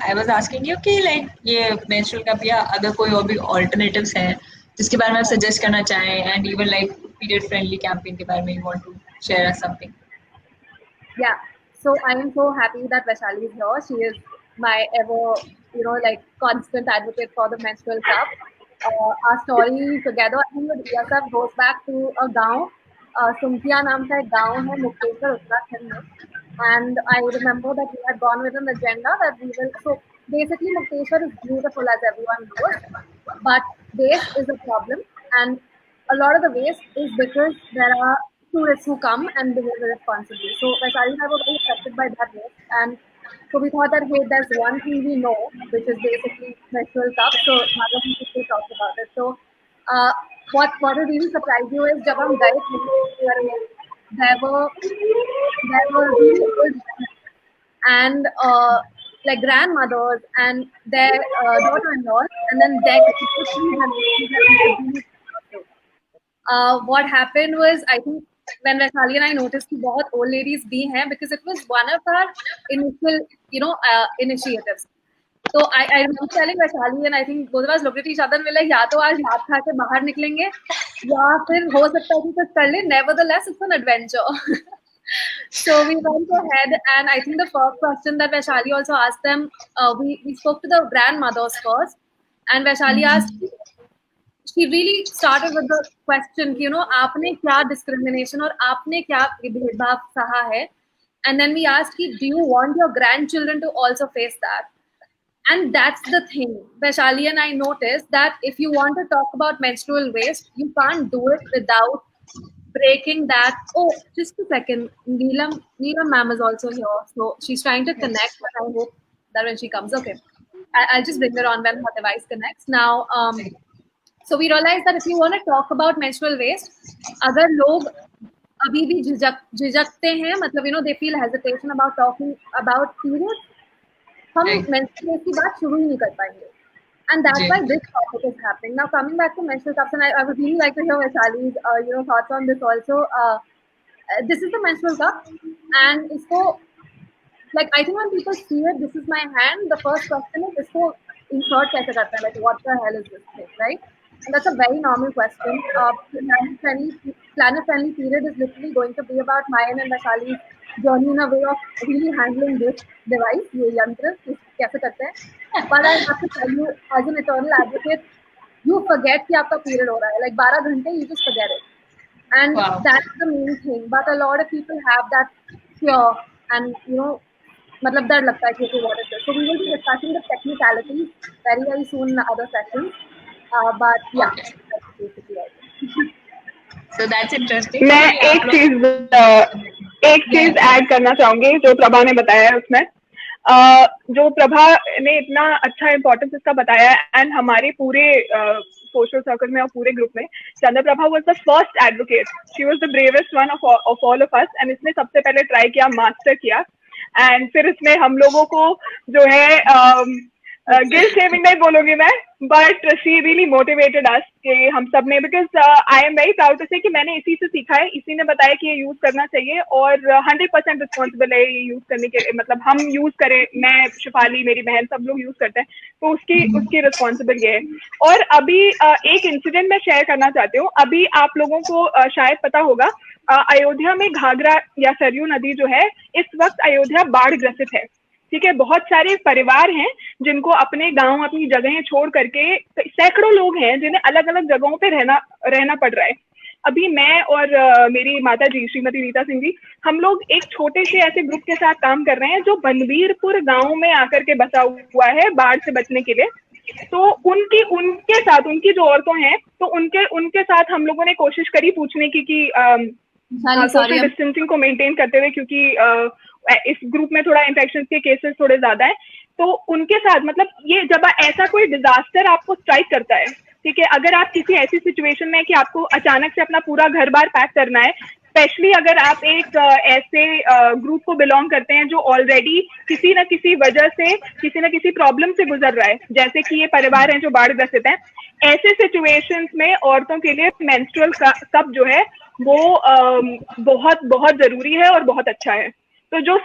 I was asking you कि like ये menstrual cup या अगर कोई और भी alternatives हैं जिसके बारे में आप suggest करना चाहें and even like period friendly campaign के बारे में you want to share us something. Yeah. So I am so happy that Vaishali is here. She is my ever, like constant advocate for the menstrual cup. Our story together, I think with ESF goes back to a गांव, सुमकिया नाम का एक गांव है मुक्तेश्वर उत्तराखंड में. And I remember that we had gone with an agenda that we will. So basically, Mukteshwar is beautiful as everyone knows, but waste is a problem, and a lot of the waste is because there are tourists who come and behave irresponsibly. So Vaishali and I were very affected by that waste, and so we thought that hey, there's one thing we know, which is basically menstrual cups. So Madhav should talk about it. So what will really surprise you is जब हम गए थे, there were really old women and like grandmothers and their daughter-in-laws, and then their what happened was, I think when Vaishali and I noticed कि बहुत old ladies भी हैं, because it was one of our initial initiatives. So I remember telling Vaishali, and I think both of us looked at each other and were like, या तो आज लात खा के बाहर निकलेंगे या फिर हो सकता है कि कुछ कर ले. Nevertheless, it's an adventure. So we went ahead, and I think the first question that Vaishali also asked them, we spoke to the grandmothers first, and Vaishali asked, she really started with the question, आपने क्या discrimination और आपने क्या भेदभाव सहा है, and then we asked, do you want your grandchildren to also face that? And that's the thing. Vaishali and I noticed that if you want to talk about menstrual waste, you can't do it without breaking that. Oh, just a second. Neelam ma'am is also here. So she's trying to connect, but I hope that when she comes, okay. I'll just bring her on when her device connects. Now, so we realized that if you want to talk about menstrual waste, अगर लोग अभी भी झिझकते हैं, मतलब they feel hesitation about talking about periods, हम menstrual waste की बात शुरू ही नहीं कर पाएंगे. And that's why this topic is happening. Now, coming back to menstrual cups, and I would really like to hear Vaishali's thoughts on this also. This is the menstrual cup, and इसको, like, I think when people see it, this is my hand, the first question is इसको insert कैसे करते हैं? Like, what the hell is this thing, right? And that's a very normal question. Planet-friendly period is literally going to be about mine and Vaishali's journey in a way of really handling this device, ये यंत्र कैसे करते हैं. But I have to tell you, as an eternal advocate, you forget कि आपका period हो रहा है. Like 12 घंटे, you just forget it. And that's the main thing. But a lot of people have that fear, and मतलब डर लगता है कि what is this? So we will be discussing the technicalities very soon in other sessions. But yeah, that's basically it. So that's interesting. मैं एक चीज add करना चाहूंगी जो प्रभा ने बताया है उसमें. जो प्रभा ने इतना अच्छा इम्पोर्टेंस इसका बताया है, एंड हमारे पूरे सोशल सर्कल में और पूरे ग्रुप में Chandra Prabha was the first advocate. She was the bravest one of all of us, and इसने सबसे पहले ट्राई किया, मास्टर किया, एंड फिर इसने हम लोगों को जो है गिल्ट शेमिंग नहीं बोलूंगी मैं, but she really motivated us कि हम सब ने, because I am very proud to say कि मैंने इसी से सीखा है, इसी ने बताया कि ये यूज करना चाहिए और 100% रिस्पॉन्सिबल है ये यूज करने के, मतलब हम यूज करें, मैं, शिफाली, मेरी बहन, सब लोग यूज करते हैं, तो उसकी रिस्पॉन्सिबल ये है. और अभी एक इंसिडेंट मैं शेयर करना चाहती हूँ. अभी आप लोगों को शायद पता होगा, अयोध्या में घाघरा या सरयू नदी जो है, इस वक्त अयोध्या बाढ़ ग्रसित है. ठीक है, बहुत सारे परिवार हैं जिनको अपने गांव, अपनी जगहें छोड़ करके, सैकड़ों लोग हैं जिन्हें अलग अलग जगहों पे रहना पड़ रहा है. अभी मैं और मेरी माता जी श्रीमती रीता सिंह जी, हम लोग एक छोटे से ऐसे ग्रुप के साथ काम कर रहे हैं जो बनवीरपुर गांव में आकर के बसा हुआ है बाढ़ से बचने के लिए. तो उनके साथ, उनकी जो औरतें हैं, तो उनके साथ हम लोगों ने कोशिश करी पूछने की कि सोशल डिस्टेंसिंग को मेंटेन करते हुए, क्योंकि इस ग्रुप में थोड़ा इन्फेक्शन के केसेस थोड़े ज्यादा है, तो उनके साथ, मतलब ये जब ऐसा कोई डिजास्टर आपको स्ट्राइक करता है, ठीक है, अगर आप किसी ऐसी सिचुएशन में कि आपको अचानक से अपना पूरा घर बार पैक करना है, स्पेशली अगर आप एक ऐसे ग्रुप को बिलोंग करते हैं जो ऑलरेडी किसी न किसी वजह से किसी न किसी प्रॉब्लम से गुजर रहा है, जैसे कि ये परिवार हैं जो बाढ़ ग्रसित हैं, ऐसे सिचुएशंस में औरतों के लिए मेंस्ट्रुअल कप जो है वो बहुत बहुत जरूरी है और बहुत अच्छा है। तो जो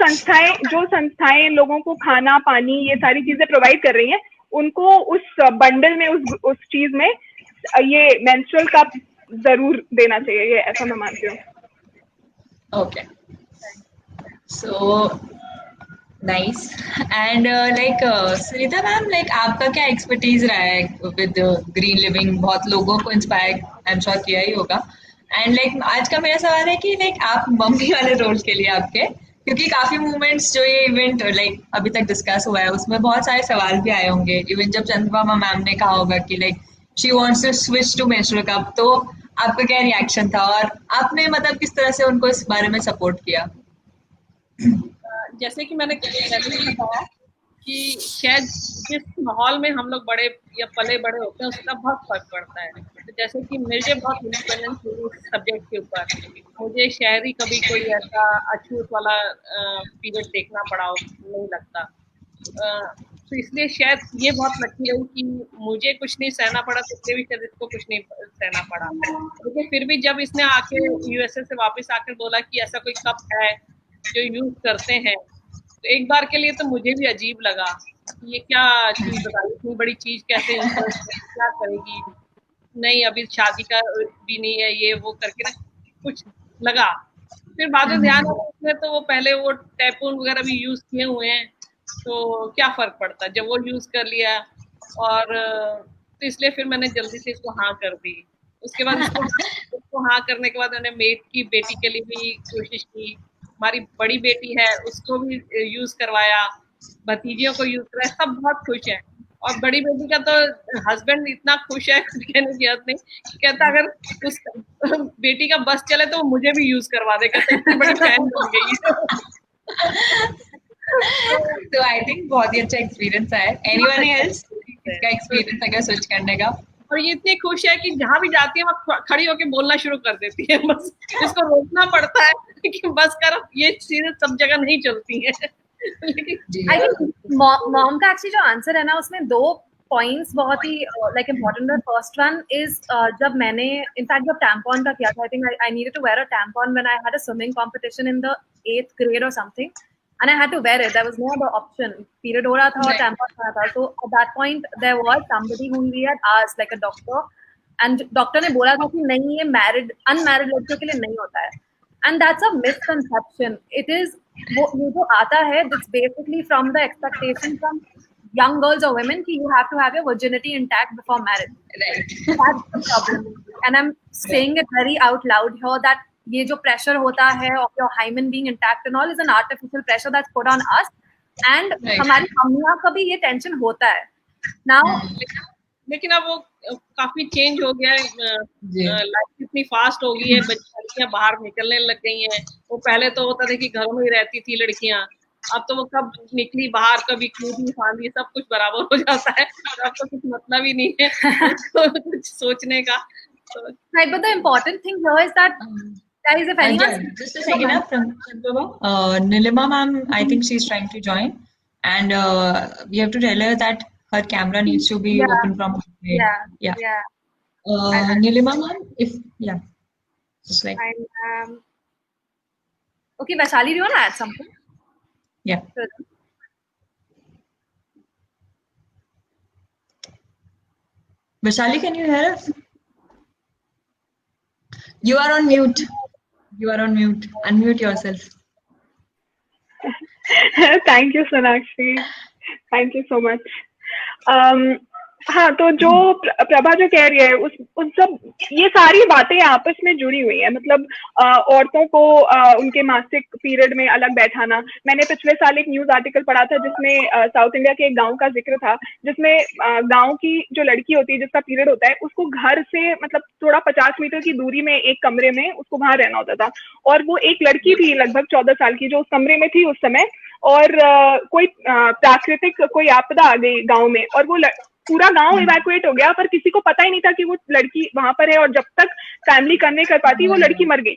संस्थाएं लोगों को खाना पानी ये सारी चीजें प्रोवाइड कर रही हैं, उनको उस बंडल में उस चीज में ये मेंस्ट्रुअल कप जरूर देना चाहिए, ये ऐसा मैं मानती हूँ। Okay, so nice. And like Sunita ma'am, like आपका क्या एक्सपर्टीज रहा है विद ग्रीन लिविंग? बहुत लोगों को इंस्पायर आई एम श्योर किया ही होगा। एंड लाइक आज का मेरा सवाल है कि लाइक आप मम्मी वाले रोल के लिए आपके, क्योंकि काफी मूवमेंट्स जो ये इवेंट लाइक अभी तक डिस्कस हुआ है उसमें बहुत सारे सवाल भी आए होंगे। इवन जब चंद्रमा मैम ने कहा होगा कि like she wants to switch to menstrual cup, तो आपका क्या रिएक्शन था और आपने मतलब किस तरह से उनको इस बारे में सपोर्ट किया? जैसे कि मैंने बताया कि शायद जिस माहौल में हम लोग बड़े या पले बड़े होते हैं उसका बहुत फर्क पड़ता है। तो जैसे कि मुझे बहुत इंडिपेंडेंस मिली इस सब्जेक्ट के ऊपर, मुझे शहरी कभी कोई ऐसा अछूत वाला पीरियड देखना पड़ा नहीं लगता। तो इसलिए शायद ये बहुत लकी रही कि मुझे कुछ नहीं सहना पड़ा, तो इसलिए भी शायद इसको कुछ नहीं सहना पड़ा। लेकिन फिर भी जब इसने आके यूएसए से वापस आकर बोला कि ऐसा कोई कप है जो यूज करते हैं, तो एक बार के लिए तो मुझे भी अजीब लगा कि ये क्या चीज बताई, इतनी बड़ी चीज कैसे क्या करेगी। नहीं अभी शादी का भी नहीं है, ये वो करके ना कुछ लगा। फिर बाद में ध्यान आया तो वो पहले वो टैपून वगैरह भी यूज किए हुए हैं, तो क्या फर्क पड़ता जब वो यूज कर लिया। और तो इसलिए फिर मैंने जल्दी से इसको हाँ कर दी। उसके बाद इसको हाँ करने के बाद मैंने मेट की बेटी के लिए भी कोशिश की, हमारी बड़ी बेटी है उसको भी यूज करवाया, भतीजियों को यूज करवाया, सब बहुत खुश है। और बड़ी बेटी का तो हस्बैंड इतना खुश है कहने की बात नहीं, कहता अगर उस बेटी का बस चले तो वो मुझे भी यूज करवा देगा, इतनी बड़ी फैन बन गई है। तो आई थिंक बहुत ही अच्छा एक्सपीरियंस है। एनीवन एल्स इसका एक्सपीरियंस अगर स्विच करने का? और ये इतनी खुश है कि जहाँ भी जाती है वहाँ खड़ी होके बोलना शुरू कर देती है, बस इसको रोकना पड़ता है कि बस कर, ये चीजें सब जगह नहीं चलती है। आई थिंक मॉम का एक्चुअली जो आंसर है ना उसमें 2 पॉइंट्स बहुत ही लाइक इम्पोर्टेंट है। फर्स्ट वन इज जब मैंने इनफैक्ट जब टैम्पॉन का किया था, I think I needed to wear a tampon when I had a swimming competition in the 8th grade or something, and I had to wear it. There was no other option. Period हो रहा था और tampon हो रहा था, so at that point there was somebody whom we had asked, like a doctor, and doctor ने बोला था कि नहीं ये unmarried लड़कियों के लिए नहीं होता है, and that's a misconception. It is वो ये जो आता है, it's basically from the expectation from young girls or women कि you have to have your virginity intact before marriage. Right. That's the problem, and I'm saying it very out loud here that ये जो pressure होता है of your hymen being intact and all is an artificial pressure that's put on us, and हमारी मम्मियाँ का भी ये tension होता है now। लेकिन अब वो काफी चेंज हो गया है, लाइफ इतनी फास्ट हो गई है, लड़कियां बाहर निकलने लग गई हैं। वो पहले तो होता था कि घरों में ही रहती थी लड़कियां, अब तो वो कब निकली बाहर, कभी कूदी फांदी सब कुछ बराबर हो जाता है, अब तो कुछ मतलब ही नहीं है कुछ सोचने का। Right, but the important thing here is that guys, if anyone just a second from Nilima ma'am, I think she's trying to join, and we have to tell her that her camera needs to be open from Nilima ma'am, if just like okay, Vaishali, do you want to add something? Yeah. Vaishali, can you hear us? You are on mute. You are on mute. Unmute yourself. Thank you, Sonakshi. Thank you so much. हाँ, तो जो प्रभा जो कह रही है उन सब ये सारी बातें आपस में जुड़ी हुई है। मतलब औरतों को उनके मासिक पीरियड में अलग बैठाना। मैंने पिछले साल एक न्यूज आर्टिकल पढ़ा था जिसमें साउथ इंडिया के एक गांव का जिक्र था, जिसमें गांव की जो लड़की होती है जिसका पीरियड होता है उसको घर से मतलब थोड़ा 50 मीटर की दूरी में एक कमरे में उसको वहां रहना होता था। और वो एक लड़की थी लगभग 14 साल की जो उस कमरे में थी उस समय, और कोई प्राकृतिक कोई आपदा आ गई गाँव में और वो पूरा गांव इवैक्यूएट हो गया, पर किसी को पता ही नहीं था कि वो लड़की वहां पर है, और जब तक फैमिली करने कर पाती वो लड़की मर गई।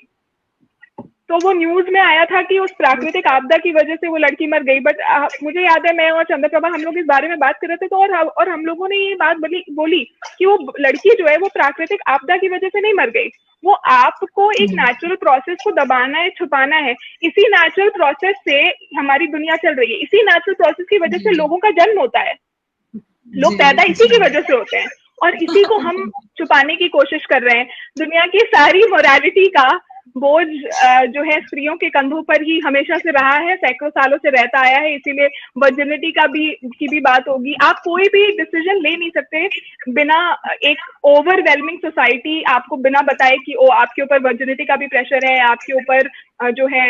तो वो न्यूज में आया था कि उस प्राकृतिक आपदा की वजह से वो लड़की मर गई। बट मुझे याद है, मैं और चंद्रप्रभा हम लोग इस बारे में बात कर रहे थे, तो और हम लोगों ने ये बात बोली कि वो लड़की जो है वो प्राकृतिक आपदा की वजह से नहीं मर गई, वो आपको एक नेचुरल प्रोसेस को दबाना है, छुपाना है। इसी नेचुरल प्रोसेस से हमारी दुनिया चल रही है, इसी नेचुरल प्रोसेस की वजह से लोगों का जन्म होता है, लोग पैदा इसी की वजह से होते हैं, और इसी को हम छुपाने की कोशिश कर रहे हैं। दुनिया की सारी मोरालिटी का बोझ जो है स्त्रियों के कंधों पर ही हमेशा से रहा है, सैकड़ों सालों से रहता आया है, इसीलिए वर्जिनिटी की भी बात होगी। आप कोई भी डिसीजन ले नहीं सकते बिना एक ओवरवेलमिंग सोसाइटी आपको बिना बताए कि ओ आपके ऊपर वर्जिनिटी का भी प्रेशर है, आपके ऊपर जो है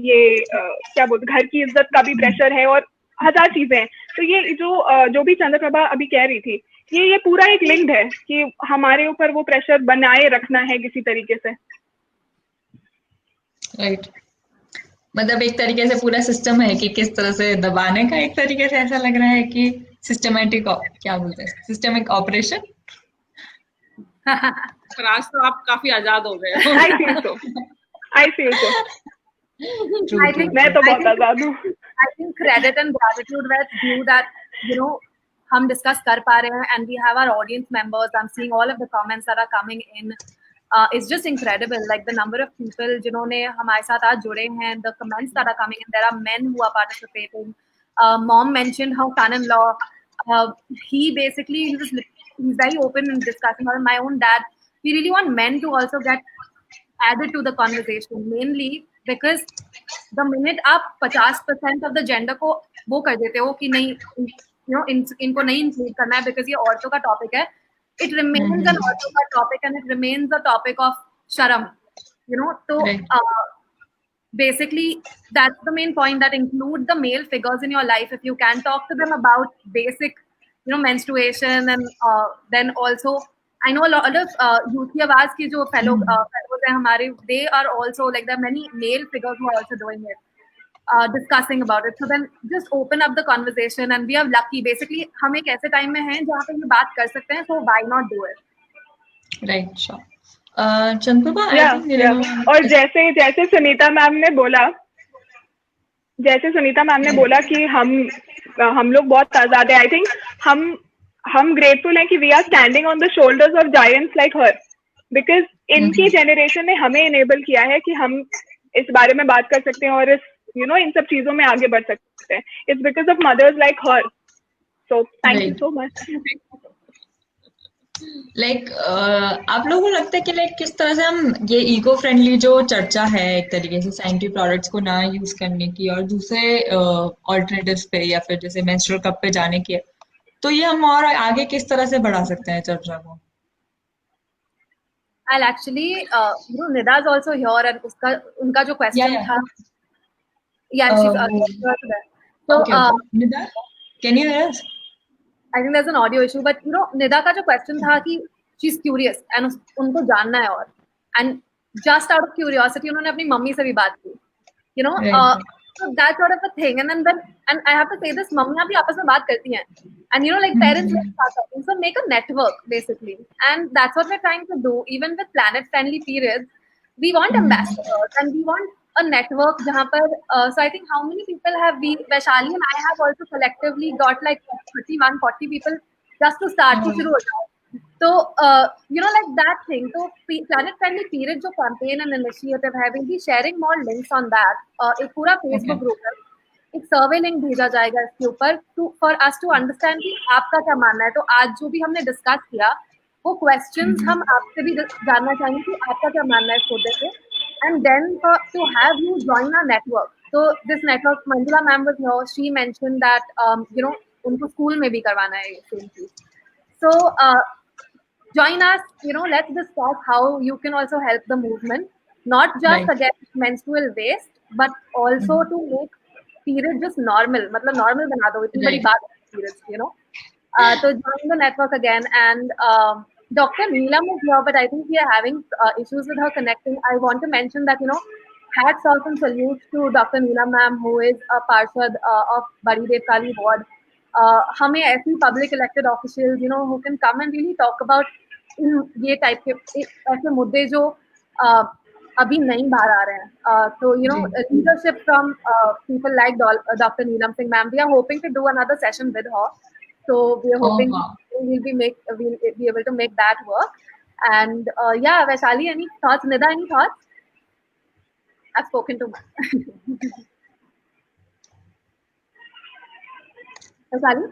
ये क्या बोलते घर की इज्जत का भी प्रेशर है, और हजार चीजें हैं। तो ये जो भी चंद्रप्रभा अभी कह रही थी, ये पूरा एक लिंक्ड है कि हमारे ऊपर वो प्रेशर बनाए रखना है किसी तरीके से। राइट, मतलब एक तरीके से पूरा सिस्टम है कि किस तरह से दबाने का, एक तरीके से ऐसा लग रहा है कि सिस्टमैटिक, क्या बोलते हैं, सिस्टमिक ऑपरेशन। पर आज तो आप काफी आजाद हो गए हो। I feel so. I think मैं तो बहुत आजाद हूँ। I think credit and gratitude were due that, you know, हम discuss कर पा रहे हैं, and we have our audience members. I'm seeing all of the comments that are coming in. It's just incredible, like the number of people जिन्होंने हमारे साथ आज जुड़े हैं, the comments that are coming in. There are men who are participating. Mom mentioned her son-in-law. He's very open in discussing. Or my own dad. We really want men to also get added to the conversation, mainly because the minute आप 50% of the gender को वो कर देते हो कि नहीं, इनको नहीं इंक्लूड करना है because ये औरतों का टॉपिक है, it remains an औरतों का topic and it remains a topic of शर्म, तो basically that's the main point, that include the male figures in your life. If you can talk to them about basic menstruation, and then also I know a lot of Youth Ki Awaaz ki jo fellows हैं हमारे, they are also, like, there are many male figures who are also doing it, discussing about it. So then just open up the conversation, and we are lucky. Basically हम एक ऐसे time में हैं जहाँ पे ये बात कर सकते हैं, so why not do it? Right, sure. Chandraprabha, और जैसे सुनीता मैम ने बोला कि हम लोग बहुत आजाद है। आई थिंक हम ग्रेटफुल हैं कि we are standing on the shoulders of giants like her, because इनकी जनरेशन ने हमें इनेबल किया है कि हम इस बारे में बात कर सकते हैं और इन सब चीजों में आगे बढ़ सकते हैं। It's because of mothers like her, so thank you so much. Like आप लोगों को लगता है कि किस तरह से हम ये इको फ्रेंडली जो चर्चा है एक तरीके से साइंटिफिक प्रोडक्ट्स को ना यूज करने की और दूसरे ऑल्टरनेटिव्स पे या फिर जैसे मेंस्ट्रुअल कप पे जाने की, तो ये हम और आगे किस तरह से बढ़ा सकते हैं चर्चा को? I'll actually, Nida is also here, and उनका जो question था, she's so Nida, can you hear us? I think there's an audio issue, but Nida का जो question था कि she's curious and उनको जानना है, और and just out of curiosity उन्होंने अपनी मम्मी से भी बात की, so that sort of a thing, and I have to say this, मम्मियाँ भी आपस में बात करती हैं, and like parents start talking, so make a network basically, and that's what we're trying to do. Even with planet friendly periods, we want ambassadors, and we want a network जहाँ पर so I think how many people have we, Vaishali and I have also collectively got like 31-40 people just to start to शुरू हो जाओ, तो like that thing. So planet friendly period जो campaign and initiative है, we'll be sharing more links on that. एक पूरा Facebook group है, एक सर्वे लिंक भेजा जाएगा इसके ऊपर for us to understand कि आपका क्या मानना है। तो आज जो भी हमने डिस्कस किया वो क्वेश्चंस हम आपसे भी जानना चाहेंगे कि आपका क्या मानना है इस मुद्दे पे, and then to have you join our network. So this network, Manjula ma'am was here, she mentioned that उनको स्कूल में भी करवाना है same चीज, so join us, let's discuss how you can also help the movement, not just against menstrual waste, but also to make period just normal, मतलब normal बना दो, इतनी बड़ी बात है periods, so join the network again. And Dr. Neelam is here, but I think we are having issues with her connecting. I want to mention that, hats off and salute to Dr. Neelam ma'am, who is a Parshad of Bari Dev Kali ward. हमें ऐसी public elected officials, who can come and really talk about ये type के ऐसे मुद्दे जो अभी नहीं बाहर आ रहे हैं. So leadership from people like Dr. Neelam Singh ma'am. We are hoping to do another session with her. So we are hoping we'll be able to make that work. And yeah, Vaishali, any thoughts? Nida, any thoughts? I've spoken too much. Vaishali?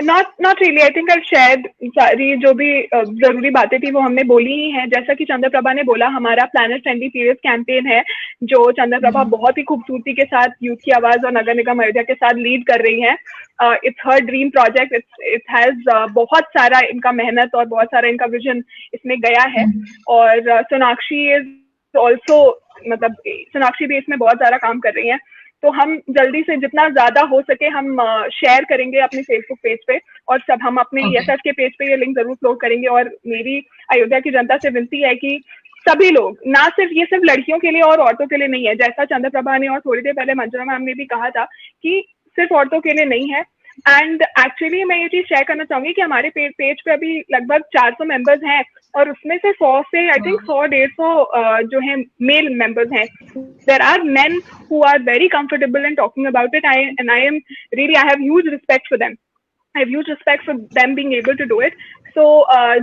Not really. I think I've shared सारी जो भी जरूरी बातें थी वो हमने बोली ही हैं. जैसा कि चंद्रप्रभा ने बोला, हमारा प्लैनेट फ्रेंडली पीरियड्स कैंपेन है जो चंद्रप्रभा बहुत ही खूबसूरती के साथ यूथ की आवाज और नगर निगम अयोध्या के साथ लीड कर रही हैं. It's her dream project. It has बहुत सारा इनका मेहनत और बहुत सारा इनका विजन इसमें गया है. और सोनाक्षी इज ऑल्सो, मतलब सोनाक्षी भी इसमें बहुत सारा काम कर रही हैं. तो हम जल्दी से जितना ज्यादा हो सके हम शेयर करेंगे अपने फेसबुक पेज पे, और सब हम अपने ESF के पेज पे ये लिंक जरूर फ्लो करेंगे. और मेरी अयोध्या की जनता से विनती है कि सभी लोग, ना सिर्फ ये सिर्फ लड़कियों के लिए और औरतों के लिए नहीं है, जैसा चंद्रप्रभा ने और थोड़ी देर पहले मंजुला मैम ने भी कहा था कि सिर्फ औरतों के लिए नहीं है. एंड एक्चुअली मैं ये चीज शेयर करना चाहूंगी कि हमारे पेज पे अभी लगभग 400 मेंबर्स हैं, और उसमें से 100 से आई थिंक 100-150 जो है मेल मेंबर्स हैं. There are men who are very comfortable in talking about it. I have huge respect for them. I have huge respect for them being able to do it. So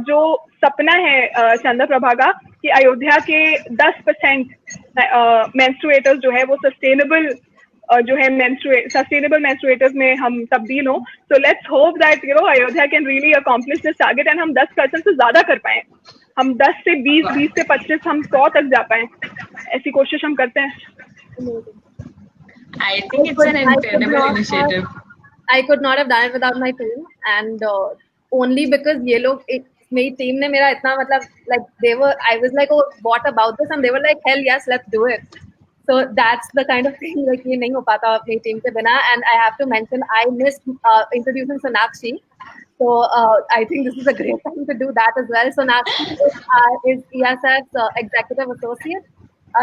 जो सपना है चंद्रप्रभा का कि अयोध्या के 10% मेंस्ट्रुएटर्स जो है वो सस्टेनेबल जो है सस्टेनेबल मेंस्ट्रुएटर्स में हम तब्दील हो. So let's hope that Ayodhya can really accomplish this target and हम 10% से ज्यादा कर पाए. हम 10 से 20, 20 से 25, हम 100 तक जा पाए. ऐसी कोशिश हम करते हैं. I think it's an incredible initiative. I could not have done it without my team, and only because ये लोग मेरी टीम ने मेरा इतना मतलब I was like, oh, what about this? And they were like, hell yes, let's do it. So that's the kind of thing ये नहीं हो पाता अपनी टीम के बिना. And I have to mention, I missed introducing Sonakshi. So I think this is a great time to do that as well. Sonakshi is ESF's executive associate.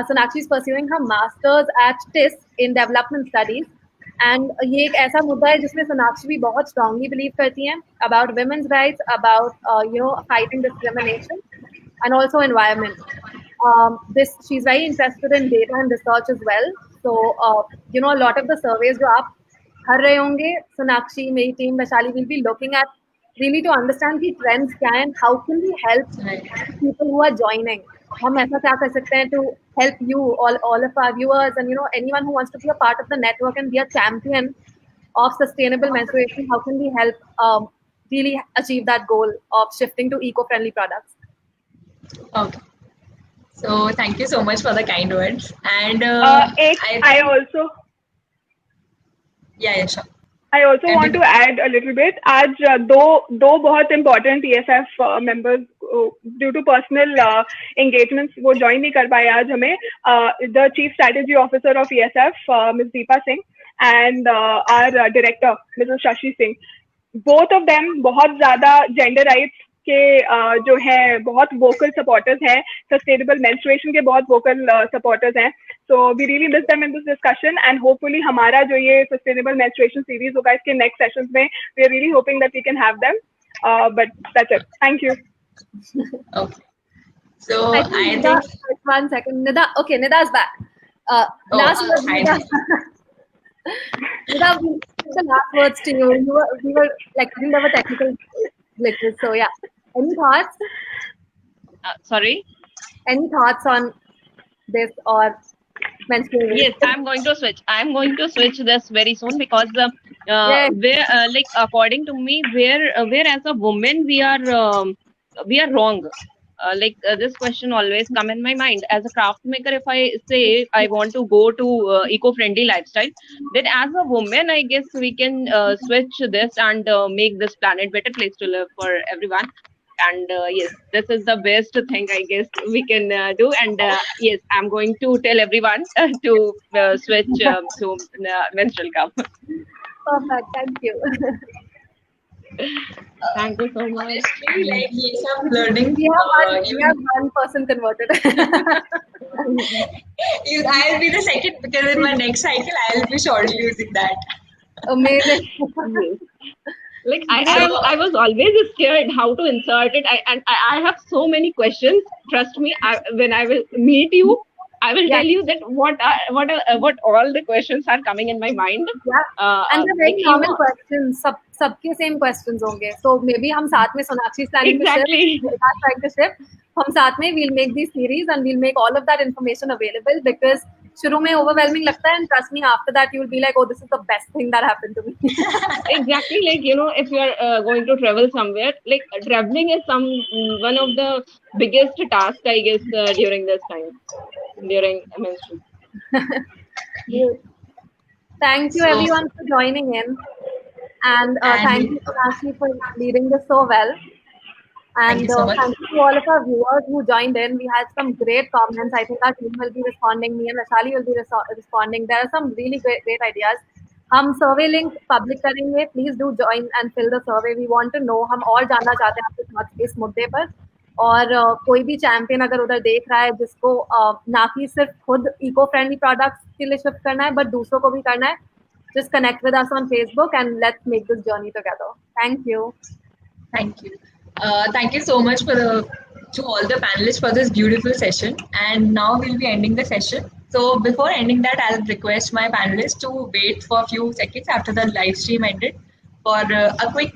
Sonakshi is pursuing her master's at TIS in development studies. And ये एक ऐसा मुद्दा है जिसमें सोनाक्षी भी बहुत strongly believe करती हैं about women's rights, about fighting discrimination, and also environment. She's very interested in data and research as well. So a lot of the surveys जो आप कर रहे होंगे, Sonakshi, मेरी team, Vaishali will be looking at really to understand the trends क्या हैं, and how can we help people who are joining. हम ऐसा क्या कर सकते हैं to help you, all of our viewers, and anyone who wants to be a part of the network and be a champion of sustainable menstruation. How can we help really achieve that goal of shifting to eco-friendly products? Okay. So thank you so much for the kind words. And I also sure. I also want to add a little bit. आज दो बहुत important ESF members due to personal engagements वो join नहीं कर पाए आज हमें. The Chief Strategy Officer of ESF, Ms. Deepa Singh, and our Director, Mrs. Shashi Singh. Both of them बहुत ज़्यादा gender rights के जो है बहुत vocal supporters हैं, sustainable menstruation के बहुत vocal supporters हैं. So we really miss them in this discussion, and hopefully हमारा जो ये sustainable menstruation series होगा इसके next sessions में, we are really hoping that we can have them. But that's it. Thank you. Okay. So I think one second, Nida. Okay, Nida's back. Last word, Nida. Nida, the last words to you. We were like, I think there were technical glitches. So yeah, any thoughts? Sorry. Any thoughts on this or menstruation? Yes, I'm going to switch this very soon, because where according to me, where as a woman we are wrong. This question always come in my mind. As a craft maker, if I say I want to go to eco-friendly lifestyle, then as a woman, I guess we can switch this and make this planet better place to live for everyone. And yes, this is the best thing I guess we can do. And yes, I'm going to tell everyone to switch to menstrual cup. Perfect. Thank you. Thank you so much. Like ESF learning. We have one person converted. I'll be the second, because in my next cycle I'll be shortly using that. Amazing. Like I was always scared how to insert it. I have so many questions. Trust me, when I will meet you, I will Yeah. tell you that what all the questions are coming in my mind. Yeah. And they're very like, common questions. सबके same questions होंगे. So maybe हम साथ में Sonakshi is planning Exactly. to shift. We're trying to shift. हम साथ में we'll make these series and we'll make all of that information available because शुरू में overwhelming लगता है and trust me after that you will be like, oh, this is the best thing that happened to me. Exactly, like if you are going to travel somewhere, like traveling is one of the biggest tasks, I guess, during this time, during menstruation. Thank you So- everyone for joining in, and thank you Sonakshi for leading this so well. Thank And you so much. thank you to all of our viewers who joined in. We had some great comments. I think our team will be responding. Me and Vaishali will be responding. There are some really great ideas. हम survey link public करेंगे. Please do join and fill the survey. We want to know. हम और जानना चाहते हैं आपके thoughts इस मुद्दे पर. और कोई भी चैंपियन अगर उधर देख रहा है जिसको ना कि सिर्फ खुद इको फ्रेंडली प्रोडक्ट्स के लिए शिफ्ट करना है बट दूसरों को भी करना है, just connect with us on Facebook and let's make this journey together. Thank you. Thank you. Thank you so much to all the panelists for this beautiful session. And now we'll be ending the session. So before ending that, I'll request my panelists to wait for a few seconds after the live stream ended for a quick